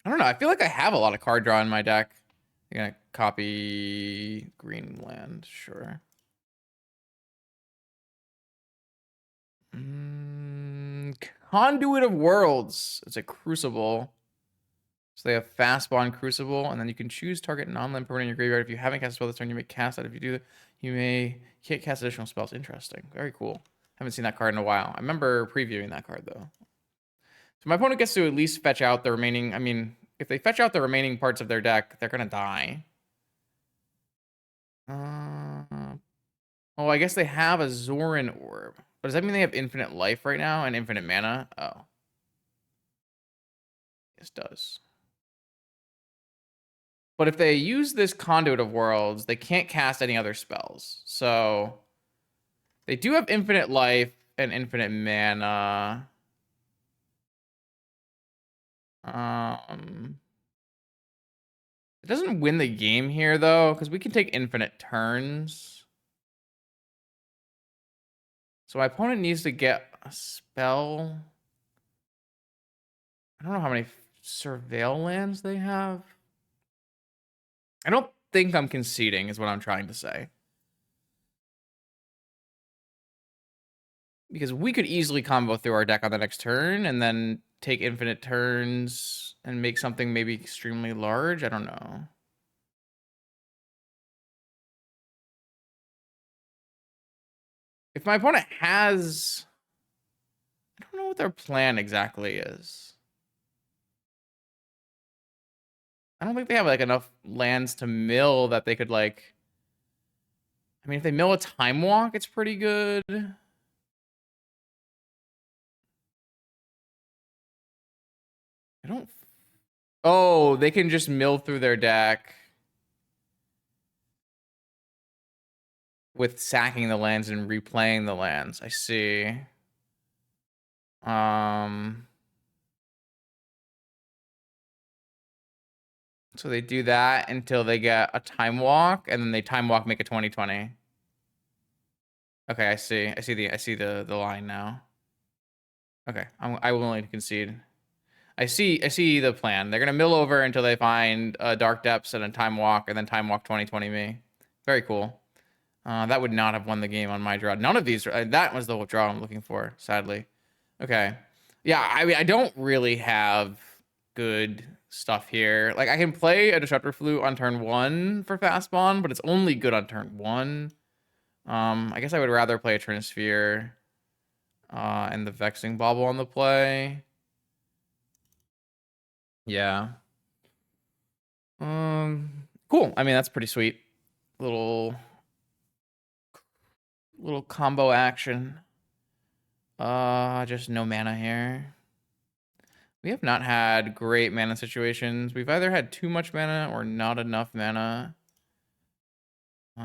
S1: I don't know. I feel like I have a lot of card draw in my deck. I'm gonna copy Greenland, sure. Conduit of Worlds. It's a Crucible. So they have Fastbond, Crucible, and then you can choose target non-land permanent in your graveyard. If you haven't cast a spell this turn, you may cast that. If you do, you can't cast additional spells. Interesting. Very cool. Haven't seen that card in a while. I remember previewing that card, though. So my opponent gets to at least fetch out the remaining... I mean, if they fetch out the remaining parts of their deck, they're going to die. Oh, I guess they have a Zoran Orb. But does that mean they have infinite life right now and infinite mana? Oh. This does. But if they use this Conduit of Worlds, they can't cast any other spells. So they do have infinite life and infinite mana. It doesn't win the game here, though, because we can take infinite turns. So my opponent needs to get a spell. I don't know how many Surveil lands they have. I don't think I'm conceding, is what I'm trying to say. Because we could easily combo through our deck on the next turn and then take infinite turns and make something maybe extremely large. I don't know. If my opponent has... I don't know what their plan exactly is. I don't think they have like enough lands to mill that they could like... I mean, if they mill a Time Walk, it's pretty good. I don't... Oh, they can just mill through their deck with sacking the lands and replaying the lands. I see. So they do that until they get a Time Walk, and then they Time Walk, make a 20/20. Okay, I see. I see the line now. Okay, I will only concede. I see the plan. They're gonna mill over until they find Dark Depths and a Time Walk, and then Time Walk 20/20 me. Very cool. That would not have won the game on my draw. None of these. That was the draw I'm looking for, sadly. Okay. Yeah, I mean, I don't really have good stuff here. Like, I can play a Disruptor Flute on turn 1 for Fastbond, but it's only good on turn 1. I guess I would rather play a Trinisphere and the Vexing Bauble on the play. Yeah. Cool. I mean, that's pretty sweet. Little combo action. Just no mana here. We have not had great mana situations. We've either had too much mana or not enough mana. This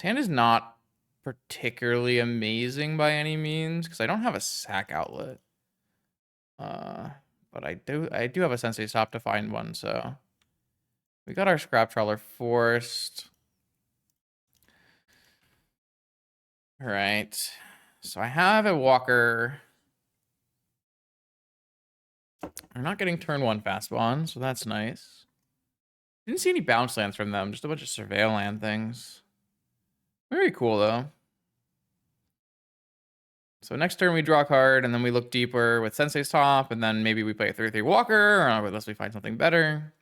S1: hand is not particularly amazing by any means because I don't have a sack outlet. But I do have a Sensei Stop to find one, so we got our Scrap Trawler forced. All right. So I have a Walker. I'm not getting turn 1 Fastbond, so that's nice. Didn't see any bounce lands from them, just a bunch of Surveil land things. Very cool, though. So next turn we draw a card, and then we look deeper with Sensei's Top, and then maybe we play a 3/3 Walker, or unless we find something better.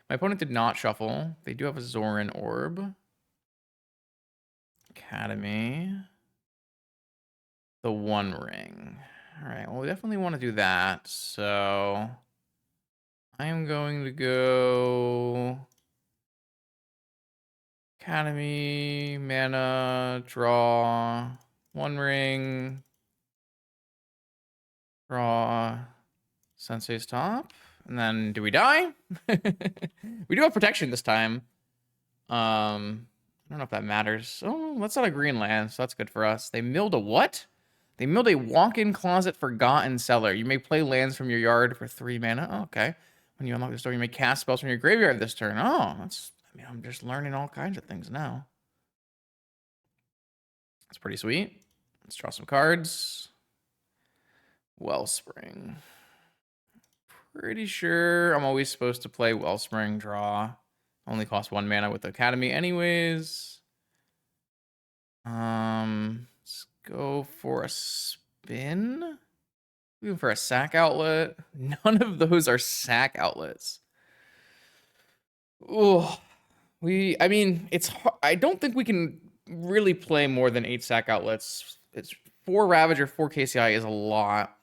S1: My opponent did not shuffle. They do have a Zoran Orb. Academy. The One Ring. All right, well, we definitely want to do that, so I am going to go Academy, mana, draw, One Ring, draw, Sensei's Top, and then do we die? We do have protection this time. I don't know if that matters. Oh, that's not a green land, so that's good for us. They milled a what? They milled a walk-in closet forgotten cellar. You may play lands from your yard for 3 mana. Oh, okay. When you unlock the store, you may cast spells from your graveyard this turn. Oh, that's... I mean, I'm just learning all kinds of things now. That's pretty sweet. Let's draw some cards. Wellspring. Pretty sure I'm always supposed to play Wellspring, draw. Only cost 1 mana with the Academy anyways. Let's go for a spin, Looking for a sack outlet. None of those are sack outlets. Oh, I mean, I don't think we can really play more than 8 sack outlets. It's 4 Ravager, 4 KCI is a lot.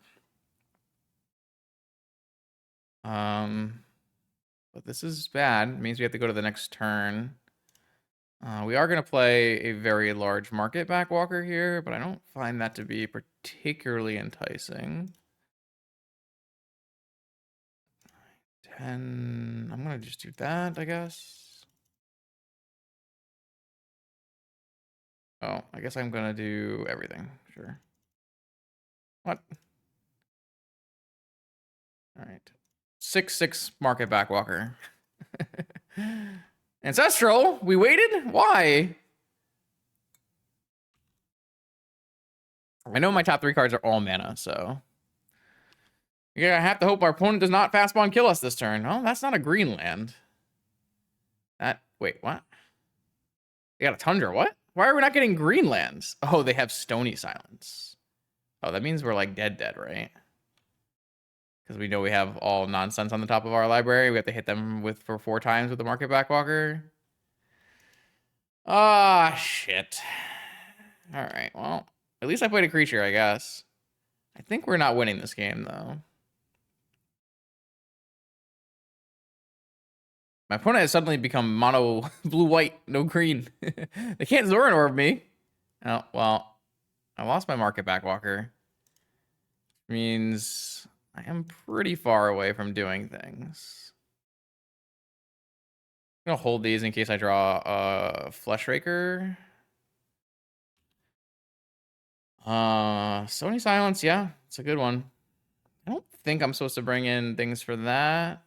S1: But this is bad. It means we have to go to the next turn. We are going to play a very large market backwalker here, but I don't find that to be particularly enticing. 10. I'm going to just do that, I guess. Oh, I guess I'm going to do everything. Sure. What? All right. 6/6 market backwalker. Ancestral? We waited? Why? I know my top 3 cards are all mana, so. Yeah, I have to hope our opponent does not Fastbond kill us this turn. Oh, that's not a green land. Wait, what? They got a Tundra, what? Why are we not getting green lands? Oh, they have Stony Silence. Oh, that means we're like dead, right? Because we know we have all nonsense on the top of our library. We have to hit them for 4 times with the Market Backwalker. Ah, shit. All right, well, at least I played a creature, I guess. I think we're not winning this game, though. My opponent has suddenly become mono blue-white, no green. They can't Zoran Orb me. Oh, well, I lost my Market Backwalker. Means I am pretty far away from doing things. I'm gonna hold these in case I draw a Flesh Raker. Stony Silence, yeah, it's a good one. I don't think I'm supposed to bring in things for that.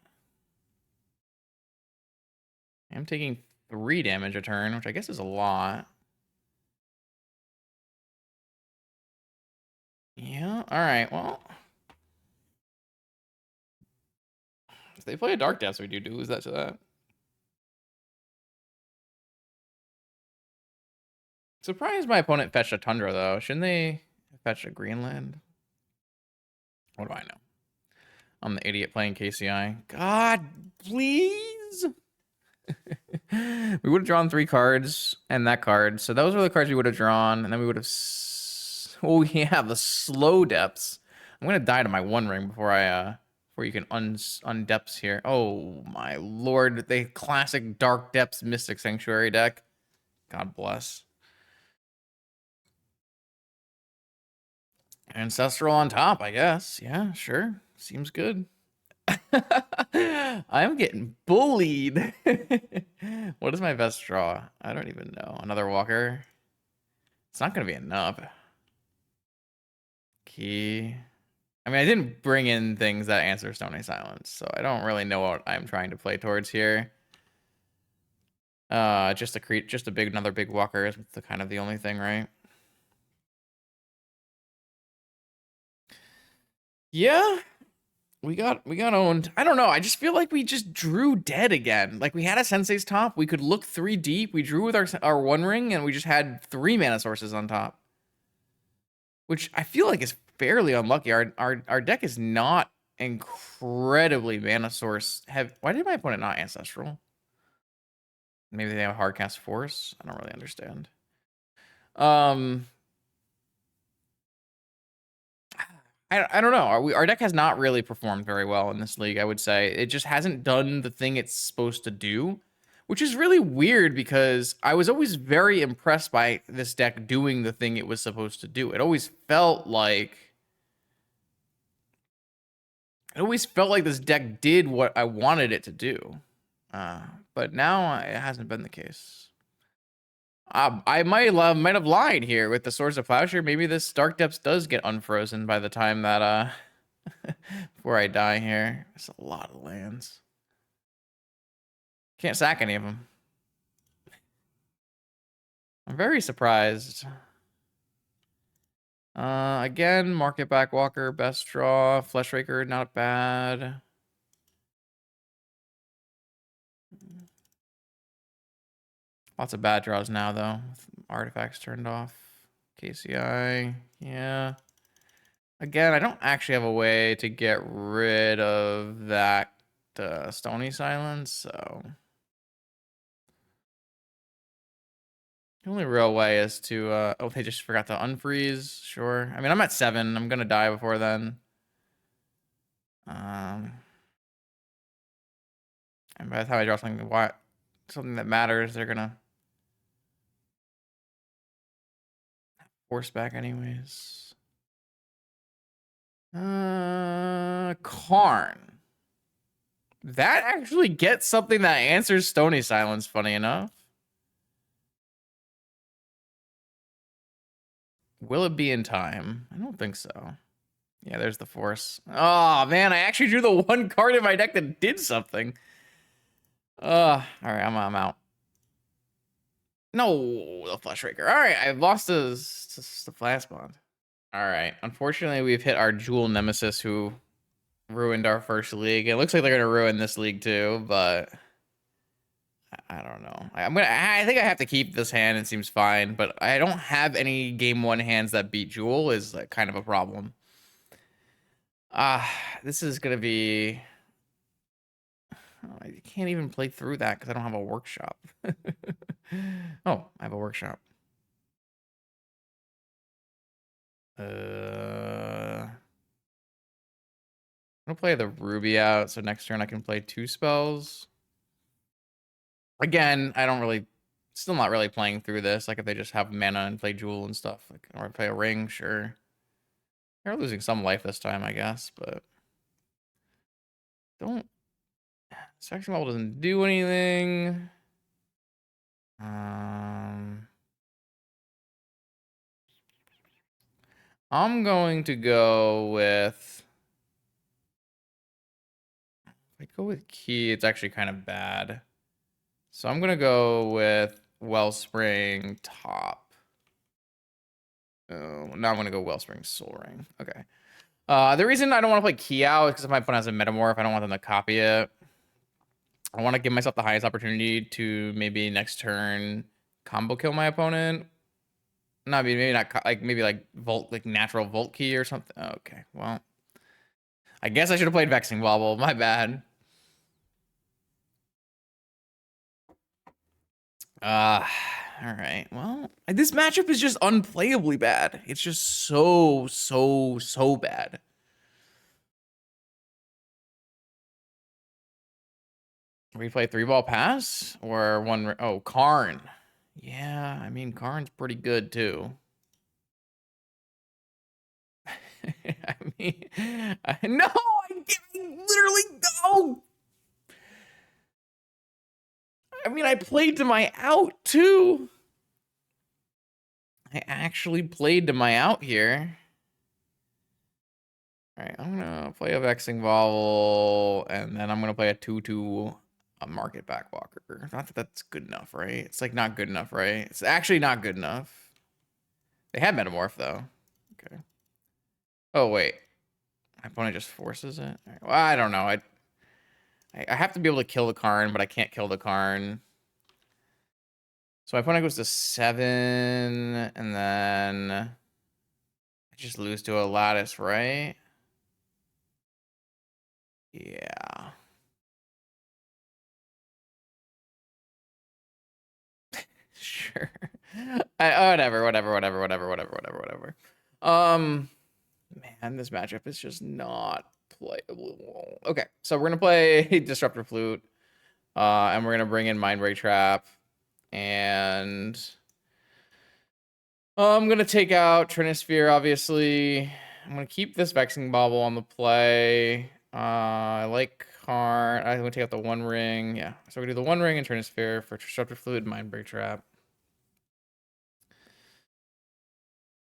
S1: I'm taking 3 damage a turn, which I guess is a lot. Yeah, alright, well. If they play a Dark Depths, we do lose that to that. Surprised my opponent fetched a Tundra, though. Shouldn't they fetch a Greenland? What do I know? I'm the idiot playing KCI. God, please! We would have drawn 3 cards and that card. So those were the cards we would have drawn. And then we would have... Oh, yeah, the slow depths. I'm going to die to my One Ring before you can undepths here. Oh, my lord. The classic Dark Depths Mystic Sanctuary deck. God bless. Ancestral on top, I guess. Yeah, sure. Seems good. I'm getting bullied. What is my best draw? I don't even know. Another walker. It's not going to be enough. Key. I mean, I didn't bring in things that answer Stony Silence, so I don't really know what I'm trying to play towards here. Just another big walker is the kind of the only thing, right? Yeah. We got owned. I don't know. I just feel like we just drew dead again. Like we had a Sensei's top. We could look 3 deep. We drew with our One Ring, and we just had 3 mana sources on top, which I feel like is fairly unlucky. Our deck is not incredibly mana source heavy. Why did my opponent not Ancestral? Maybe they have Hardcast Force. I don't really understand. I don't know. Our deck has not really performed very well in this league, I would say. It just hasn't done the thing it's supposed to do, which is really weird because I was always very impressed by this deck doing the thing it was supposed to do. It always felt like this deck did what I wanted it to do. But now it hasn't been the case. I might have lied here with the Swords of Plowshare. Maybe this Dark Depths does get unfrozen by the time that before I die here. It's a lot of lands. Can't sack any of them. I'm very surprised. Again, Market Backwalker, best draw. Flesh Raker, not bad. Lots of bad draws now, though. Artifacts turned off. KCI, yeah. Again, I don't actually have a way to get rid of that Stony Silence, so... The only real way is to, oh, they just forgot to unfreeze. Sure. I mean, I'm at 7. I'm gonna die before then. And by the time I draw something that matters, they're gonna force back anyways. Karn. That actually gets something that answers Stony Silence, funny enough. Will it be in time? I don't think so. Yeah, there's the force. Oh, man, I actually drew the one card in my deck that did something. All right, I'm out. No, the Flesh Raker. All right, I've lost the Fastbond. All right, unfortunately, we've hit our Jewel Nemesis who ruined our first league. It looks like they're going to ruin this league too, but... I don't know. I think I have to keep this hand. It seems fine, but I don't have any game 1 hands that beat Jewel is like kind of a problem. This is gonna be... I can't even play through that because I don't have a workshop. Oh, I have a workshop. I'm gonna play the Ruby out, so next turn I can play 2 spells. Again, I don't really... Still not really playing through this. Like if they just have mana and play Jewel and stuff, like, or play a ring, sure. They're losing some life this time, I guess, but... Don't... Section Bubble doesn't do anything. I'm going to go with... If I go with Key, it's actually kind of bad. So I'm going to go with Wellspring top. Oh, now I'm going to go Wellspring Soul Ring. Okay. The reason I don't want to play Key out is because if my opponent has a Metamorph, I don't want them to copy it. I want to give myself the highest opportunity to maybe next turn combo kill my opponent. No, I mean, maybe not, like, maybe like Volt, like natural Volt Key or something. Okay, well. I guess I should have played Vexing Wobble. My bad. All right. Well, this matchup is just unplayably bad. It's just so bad. We play 3-ball pass or one? Oh, Karn. Yeah, I mean, Karn's pretty good too. I mean, no, I literally no. I mean, I played to my out too. I actually played to my out here. All right, I'm gonna play a Vexing Vowel, and then I'm gonna play a 2/2 a Market Backwalker. Not that that's good enough, right? It's like not good enough, right? It's actually not good enough. They had Metamorph though. Okay. Oh wait, my opponent just forces it. Right, well, I don't know. I have to be able to kill the Karn, but I can't kill the Karn. So my opponent goes to 7, and then I just lose to a Lattice, right? Yeah. Sure. Whatever. Man, this matchup is just not playable. Okay, so we're gonna play Disruptor Flute, and we're gonna bring in Mindbreak Trap, and I'm gonna take out Trinisphere, obviously. I'm gonna keep this Vexing Bauble on the play. I like Karn. I'm gonna take out the One Ring. Yeah, so we're gonna do the One Ring and Trinisphere for Disruptor Fluid, Mindbreak Trap.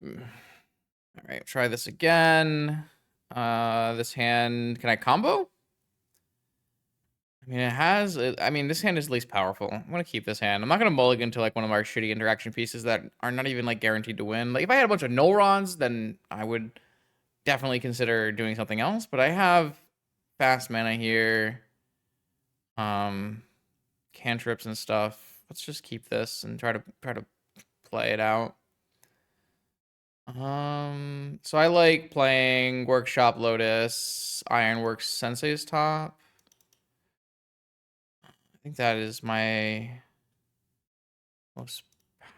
S1: All right, try this again. This hand, can I combo? I mean, it has, I mean, this hand is least powerful. I'm gonna keep this hand. I'm not gonna mulligan to like one of our shitty interaction pieces that are not even like guaranteed to win. Like if I had a bunch of Nullrons, then I would definitely consider doing something else, but I have fast mana here. Cantrips and stuff. Let's just keep this and try to play it out. So I like playing Workshop Lotus, Ironworks Sensei's top. I think that is my most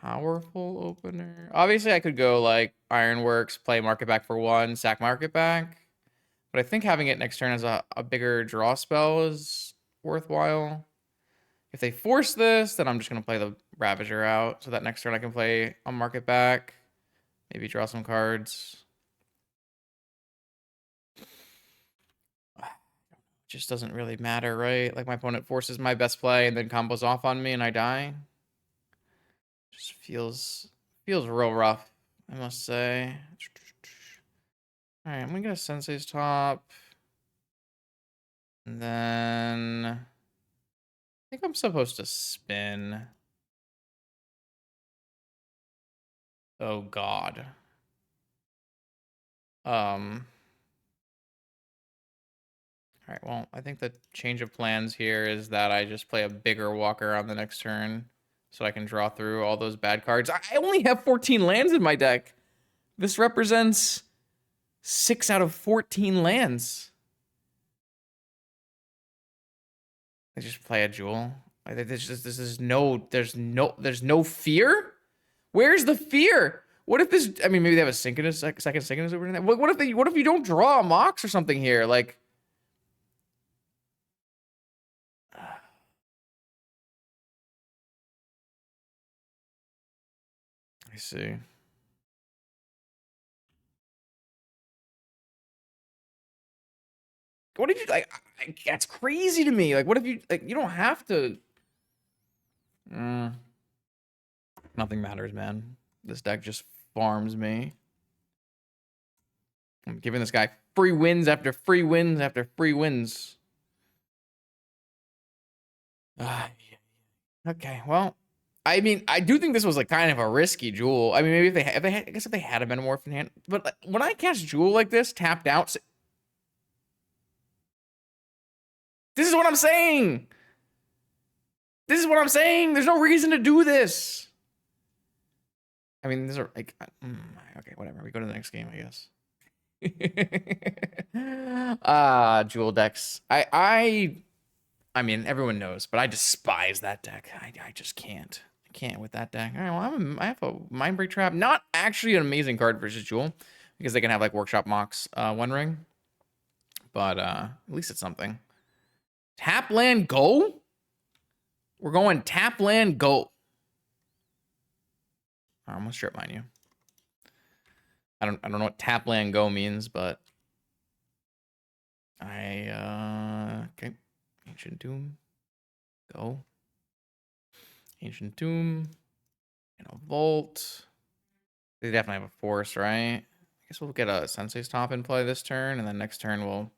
S1: powerful opener. Obviously, I could go like Ironworks, play Market Back for 1, sack Market Back. But I think having it next turn as a bigger draw spell is worthwhile. If they force this, then I'm just going to play the Ravager out. So that next turn I can play on Market Back. Maybe draw some cards. Just doesn't really matter, right? Like my opponent forces my best play and then combos off on me and I die. Just feels real rough, I must say. All right, I'm gonna get a Sensei's top. And then I think I'm supposed to spin. Oh God. All right, well, I think the change of plans here is that I just play a bigger walker on the next turn so I can draw through all those bad cards. I only have 14 lands in my deck. This represents 6 out of 14 lands. I just play a jewel. There's no fear? Where's the fear? What if this, I mean, maybe they have a second synchronous over in that. What if you don't draw a Mox or something here? Like, I see. What if you like? That's crazy to me. Like, what if you like? You don't have to. Nothing matters, man. This deck just farms me. I'm giving this guy free wins after free wins after free wins. Okay, well, I mean, I do think this was like kind of a risky jewel. I mean, maybe I guess if they had a Metamorph in hand, but like, when I cast jewel like this, tapped out. This is what I'm saying. This is what I'm saying. There's no reason to do this. I mean, these are like, okay, whatever. We go to the next game, I guess. Jewel decks. I mean, everyone knows, but I despise that deck. I just can't. I can't with that deck. All right, well, I have a Mindbreak Trap. Not actually an amazing card versus Jewel, because they can have like Workshop Mox One Ring. But at least it's something. Tap land go? We're going tap land go. I'm gonna strip mine you. I don't know what tap land go means, but okay. Ancient Doom. Go. Ancient Doom. And a Vault. They definitely have a Force, right? I guess we'll get a Sensei's Top in play this turn, and then next turn we'll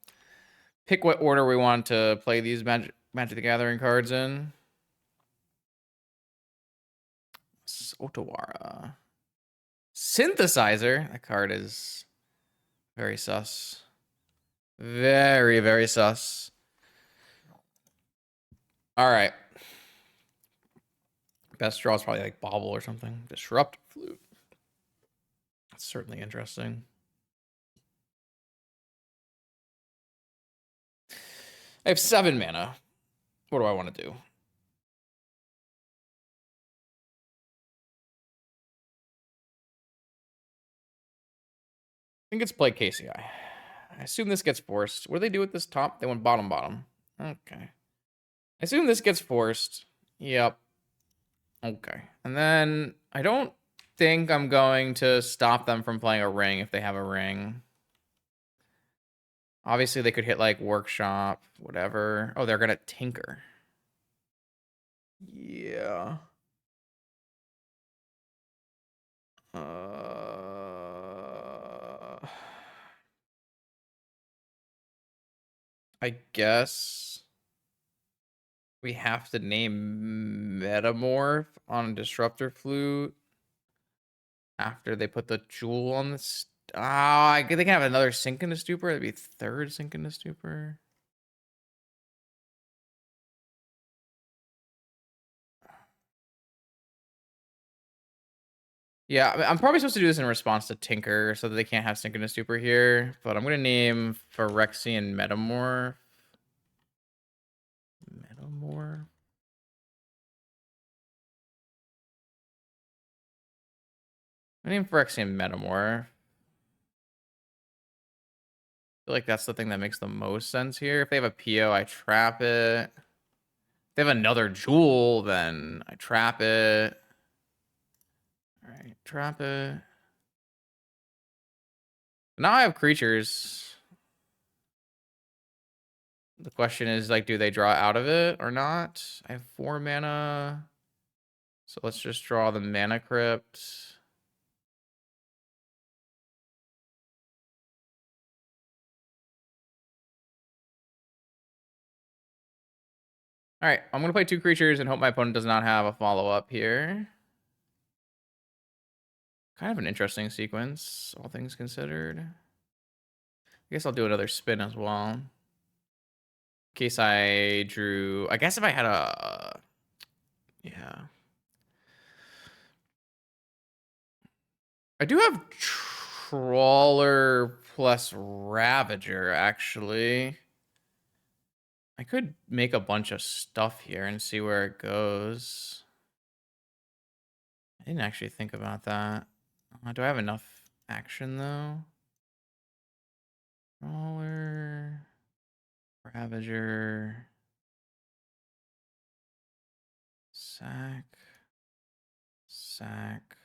S1: pick what order we want to play these Magic the Gathering cards in. Otawara. Synthesizer. That card is very sus. Very, very sus. All right. Best draw is probably like Bobble or something. Disrupt Flute. That's certainly interesting. I have 7 mana. What do I want to do? I think it's play KCI. I assume this gets forced. What do they do with this top? They went bottom, bottom. Okay. I assume this gets forced. Yep. Okay. And then I don't think I'm going to stop them from playing a ring if they have a ring. Obviously, they could hit like Workshop, whatever. Oh, they're going to Tinker. Yeah. I guess we have to name Metamorph on Disruptor Flute after they put the jewel on the. They can have another Sink into Stupor. That'd be 3rd Sink into Stupor. Yeah, I'm probably supposed to do this in response to Tinker so that they can't have Synchronous Super here, but I'm going to name Phyrexian Metamorph. Metamorph? I name Phyrexian Metamorph. I feel like that's the thing that makes the most sense here. If they have a PO, I trap it. If they have another Jewel, then I trap it. All right, trap it. Now I have creatures. The question is, like, do they draw out of it or not? I have 4 mana. So let's just draw the Mana Crypt. All right, I'm going to play 2 creatures and hope my opponent does not have a follow-up here. Kind of an interesting sequence, all things considered. I guess I'll do another spin as well. In case I drew... I guess if I had a... Yeah. I do have Trawler plus Ravager, actually. I could make a bunch of stuff here and see where it goes. I didn't actually think about that. Do I have enough action, though? Trawler... Ravager... Sack... Sack...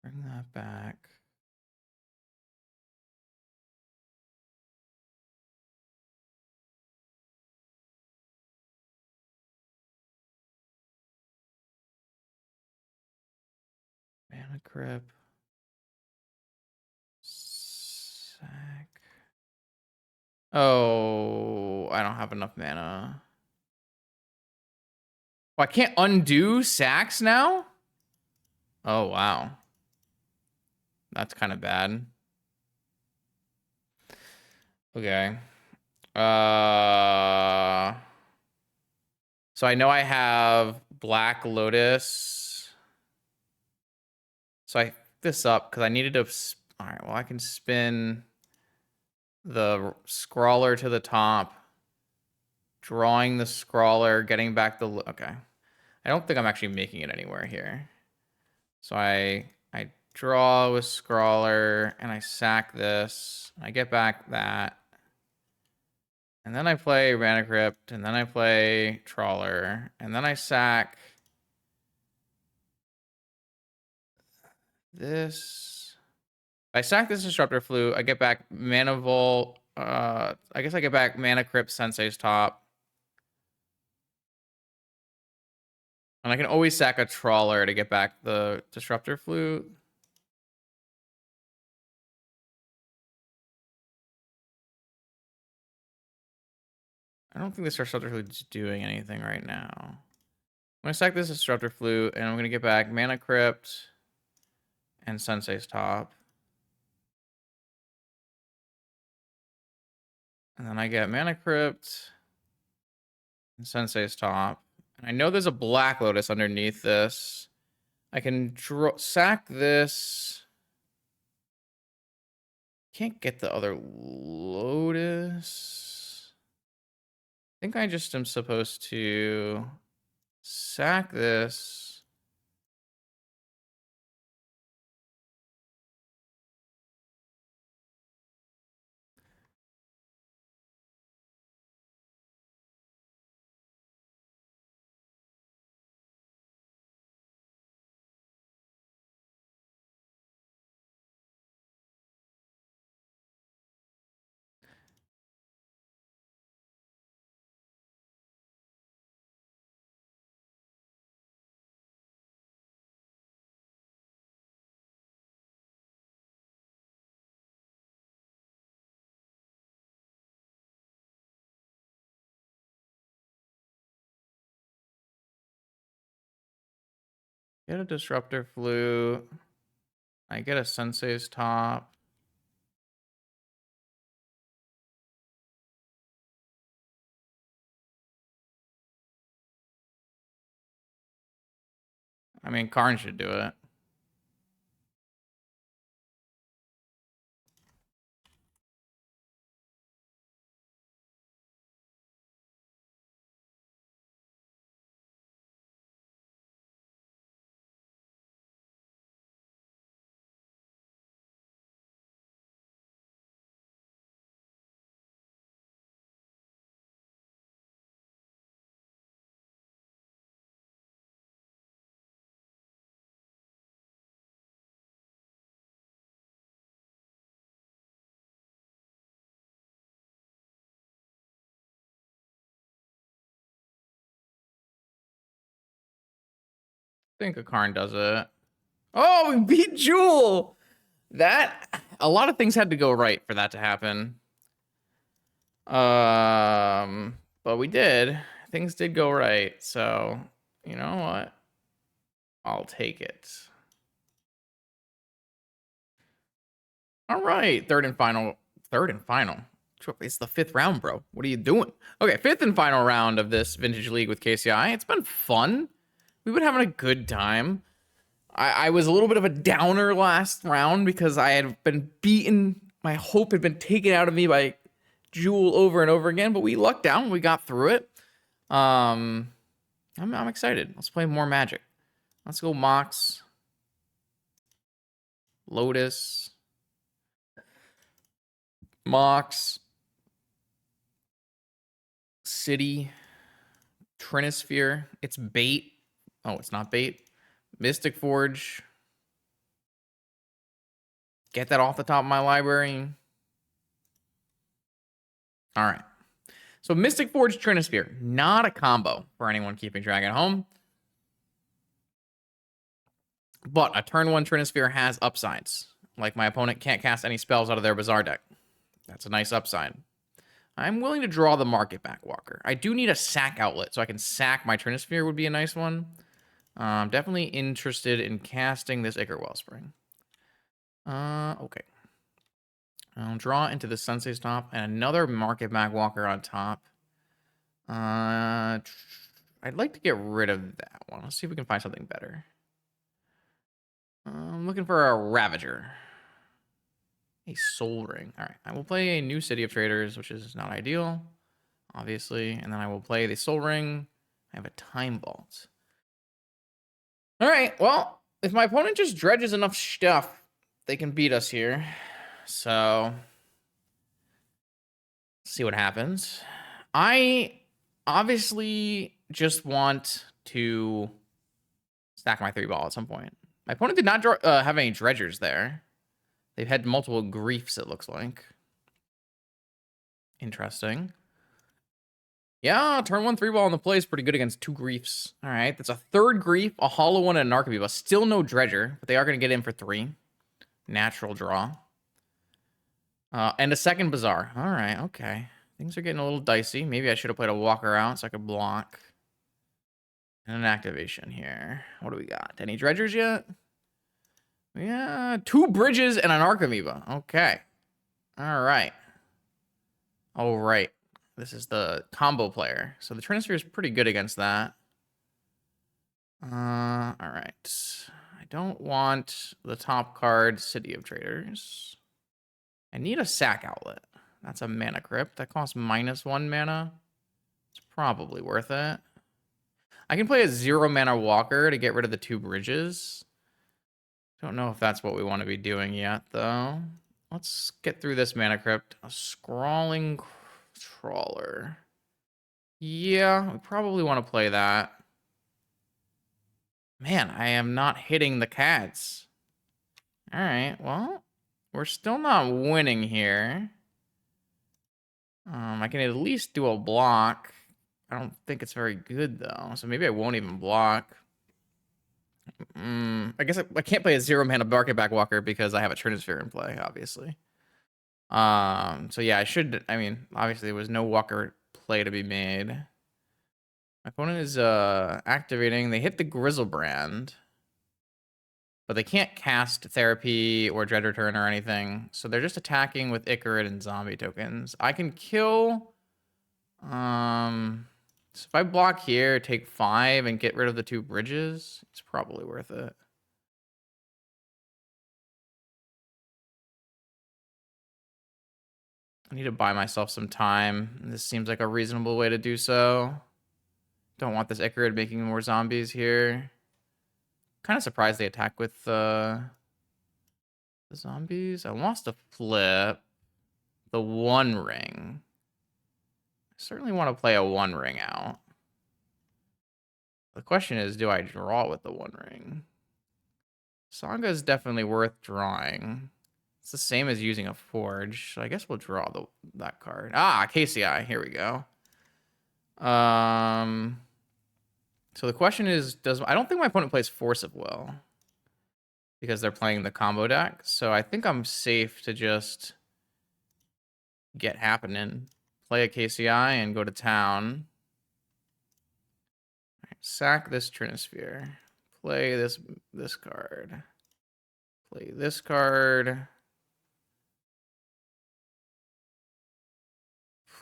S1: Bring that back. Mana Crypt. Sack. Oh, I don't have enough mana. Oh, I can't undo sacks now? Oh, wow. That's kind of bad. Okay. So I know I have Black Lotus. So I picked this up because I needed to... All right, well, I can spin the Scrawler to the top. Drawing the Scrawler, getting back the... Okay. I don't think I'm actually making it anywhere here. So I draw with Scrawler, and I sack this. I get back that. And then I play Mana Crypt, and then I play Trawler, and then I sack this. If I sack this Disruptor Flute, I get back Mana Vault. I guess I get back Mana Crypt, Sensei's Top. And I can always sack a Trawler to get back the Disruptor Flute. I don't think this Disruptor Flute is doing anything right now. I'm going to sack this Disruptor Flute, and I'm going to get back Mana Crypt and Sensei's Top. And then I get Mana Crypt and Sensei's Top. And I know there's a Black Lotus underneath this. I can sack this. Can't get the other Lotus. I think I just am supposed to sack this. Get a Disruptor Flute. I get a Sensei's Top. I mean, Karn should do it. I think a Karn does it. Oh, we beat Jewel! That, a lot of things had to go right for that to happen. But we did. Things did go right, so you know what? I'll take it. All right, third and final. Third and final. It's the 5th round, bro. What are you doing? Okay, 5th and final round of this Vintage League with KCI. It's been fun. We've been having a good time. I was a little bit of a downer last round because I had been beaten. My hope had been taken out of me by Jewel over and over again, but we lucked out. We got through it. I'm excited. Let's play more Magic. Let's go Mox. Lotus. Mox. City. Trinisphere. It's bait. Oh, it's not bait. Mystic Forge. Get that off the top of my library. All right. So Mystic Forge Trinisphere. Not a combo for anyone keeping track at home. But a turn 1 Trinisphere has upsides. Like my opponent can't cast any spells out of their Bazaar deck. That's a nice upside. I'm willing to draw the Market Back Walker. I do need a sack outlet, so I can sack my Trinisphere would be a nice one. I'm definitely interested in casting this Ichor Wellspring. Okay. I'll draw into the Sensei's top and another Market Back Walker on top. I'd like to get rid of that one. Let's see if we can find something better. I'm looking for a Ravager. A Soul Ring. All right. I will play a new City of Traders, which is not ideal, obviously. And then I will play the Soul Ring. I have a Time Vault. All right. Well, if my opponent just dredges enough stuff, they can beat us here. So, see what happens. I obviously just want to stack my 3-ball at some point. My opponent did not have any dredgers there. They've had multiple griefs, it looks like. Interesting. Yeah, turn 1 3-ball on the play is pretty good against 2 griefs. All right, that's a 3rd grief, a hollow one, and an Archamoeba. Still no dredger, but they are going to get in for 3. Natural draw. And a 2nd Bazaar. All right, okay. Things are getting a little dicey. Maybe I should have played a Walker out so I could block. And an activation here. What do we got? Any dredgers yet? Yeah, 2 bridges and an Archamoeba. Okay. All right. All right. This is the combo player. So the Trinisphere is pretty good against that. All right. I don't want the top card, City of Traders. I need a sack outlet. That's a mana crypt. That costs -1 mana. It's probably worth it. I can play a 0 mana Walker to get rid of the 2 bridges. Don't know if that's what we want to be doing yet, though. Let's get through this mana crypt. A Scrawling Trawler. Yeah, we probably want to play that. Man, I am not hitting the cats. All right, well, we're still not winning here. I can at least do a block. I don't think it's very good, though, so maybe I won't even block. I guess I can't play a 0 mana Market Back Walker because I have a Trinisphere in play, obviously. So yeah, I mean, obviously there was no Walker play to be made. My opponent is activating. They hit the Grizzlebrand, but they can't cast Therapy or Dread Return or anything, so they're just attacking with Ichor and zombie tokens. I can kill So if I block here, take 5, and get rid of the 2 bridges, it's probably worth it. I need to buy myself some time. This seems like a reasonable way to do so. Don't want this Icarus making more zombies here. Kind of surprised they attack with the zombies. I want to flip the 1 ring. I certainly want to play a 1 ring out. The question is, do I draw with the 1 ring? Sanga is definitely worth drawing. It's the same as using a forge, so I guess we'll draw that card. Ah, KCI. Here we go. So the question is, I don't think my opponent plays Force of Will because they're playing the combo deck. So I think I'm safe to just get happening. Play a KCI and go to town. All right, sack this Trinisphere. Play this card. Play this card.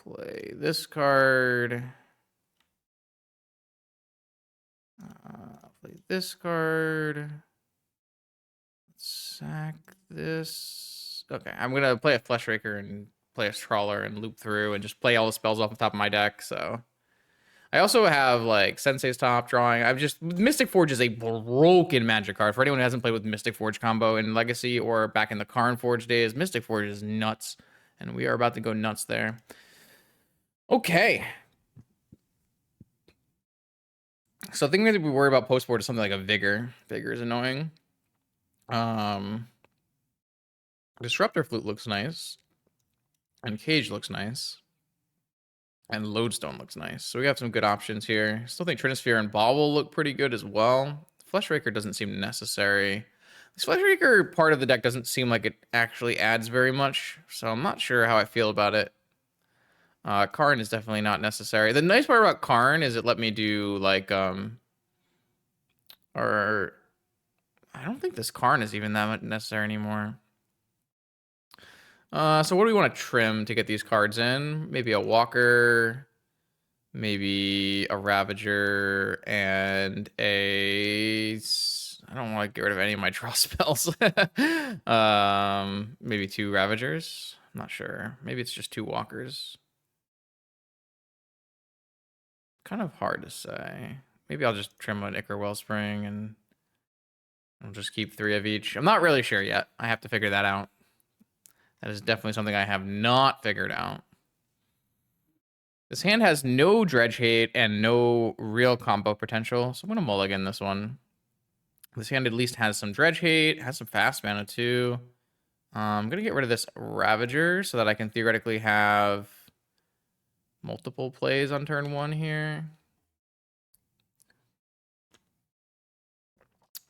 S1: Play this card. Play this card. Sack this. Okay, I'm going to play a Fleshraker and play a Trawler and loop through and just play all the spells off the top of my deck, so... I also have, like, Sensei's Top drawing. Mystic Forge is a broken Magic card. For anyone who hasn't played with Mystic Forge combo in Legacy or back in the Karn Forge days, Mystic Forge is nuts, and we are about to go nuts there. Okay. So I think we need to be worried about post-board is something like a Vigor. Vigor is annoying. Disruptor Flute looks nice. And Cage looks nice. And Lodestone looks nice. So we have some good options here. Still think Trinisphere and Bauble look pretty good as well. Fleshraker doesn't seem necessary. This Fleshraker part of the deck doesn't seem like it actually adds very much. So I'm not sure how I feel about it. Karn is definitely not necessary. The nice part about Karn is it let me do like or I don't think this Karn is even that much necessary anymore. So what do we want to trim to get these cards in? Maybe a Walker, maybe a Ravager, and a... I don't want to get rid of any of my draw spells. Maybe 2 Ravagers. I'm not sure. Maybe it's just 2 Walkers. Kind of hard to say. Maybe I'll just trim an Icar Wellspring and I'll just keep 3 of each. I'm not really sure yet. I have to figure that out. That is definitely something I have not figured out. This hand has no Dredge hate and no real combo potential, so I'm going to mulligan this one. This hand at least has some Dredge hate, has some fast mana too. I'm going to get rid of this Ravager so that I can theoretically have multiple plays on turn 1 here.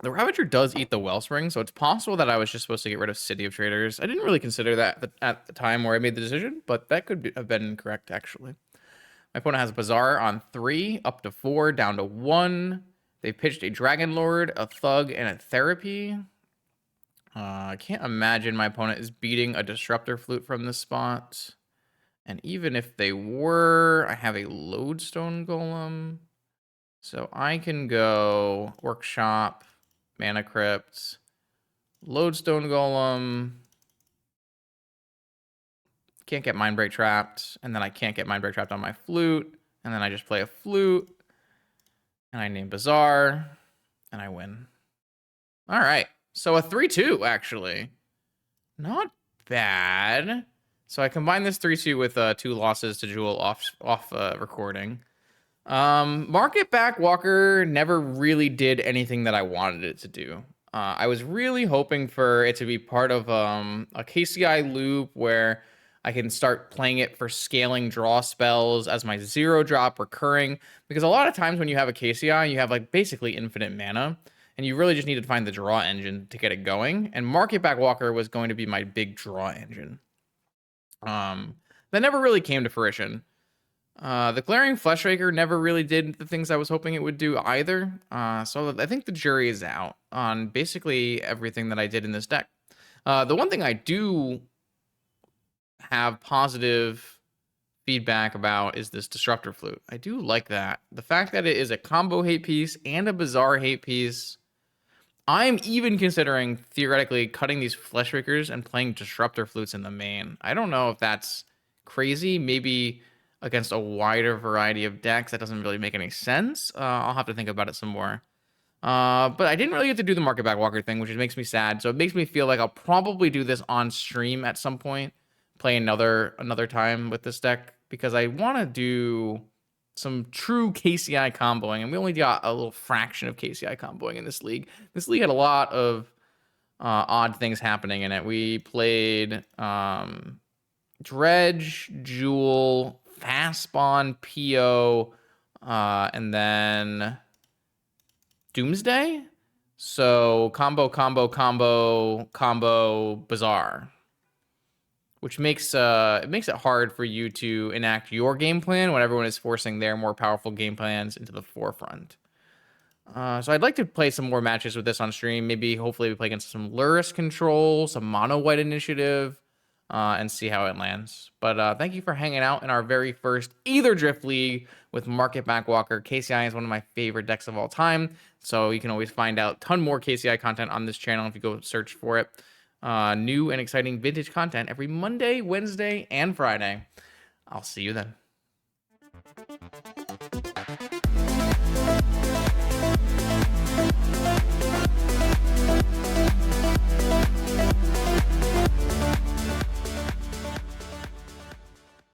S1: The Ravager does eat the Wellspring, so it's possible that I was just supposed to get rid of City of Traders. I didn't really consider that at the time where I made the decision, but that could have been correct, actually. My opponent has Bazaar on 3, up to 4, down to 1. They pitched a Dragon Lord, a Thug, and a Therapy. I can't imagine my opponent is beating a Disruptor Flute from this spot. And even if they were, I have a Lodestone Golem. So I can go Workshop, Mana Crypt, Lodestone Golem. Can't get Mindbreak trapped, and then I can't get Mindbreak trapped on my flute, and then I just play a flute, and I name Bazaar, and I win. All right, so a 3-2, actually. Not bad. So I combine this 3-2 with 2 losses to Jewel off recording. Market Back Walker never really did anything that I wanted it to do. I was really hoping for it to be part of a KCI loop where I can start playing it for scaling draw spells as my 0-drop recurring. Because a lot of times when you have a KCI, you have like basically infinite mana. And you really just need to find the draw engine to get it going. And Market Back Walker was going to be my big draw engine. That never really came to fruition. The Glaring Fleshraker never really did the things I was hoping it would do either. So I think the jury is out on basically everything that I did in this deck. The one thing I do have positive feedback about is this Disruptor Flute. I do like that. The fact that it is a combo hate piece and a bizarre hate piece. I'm even considering theoretically cutting these Fleshrakers and playing Disruptor Flutes in the main. I don't know if that's crazy. Maybe against a wider variety of decks, that doesn't really make any sense. I'll have to think about it some more. But I didn't really get to do the Market Back Walker thing, which makes me sad. So it makes me feel like I'll probably do this on stream at some point, play another time with this deck, because I want to do some true KCI comboing, and we only got a little fraction of KCI comboing in this league. This league had a lot of odd things happening in it. We played Dredge, Jewel, Fastbond, PO, and then Doomsday. So combo, bizarre, which makes it hard for you to enact your game plan when everyone is forcing their more powerful game plans into the forefront. So I'd like to play some more matches with this on stream. Maybe, hopefully, we play against some Lurrus control, some mono white initiative, and see how it lands. But thank you for hanging out in our very first Aetherdrift League with Market Back Walker. KCI is one of my favorite decks of all time, so you can always find out a ton more KCI content on this channel if you go search for it. New and exciting vintage content every Monday, Wednesday, and Friday. I'll see you then.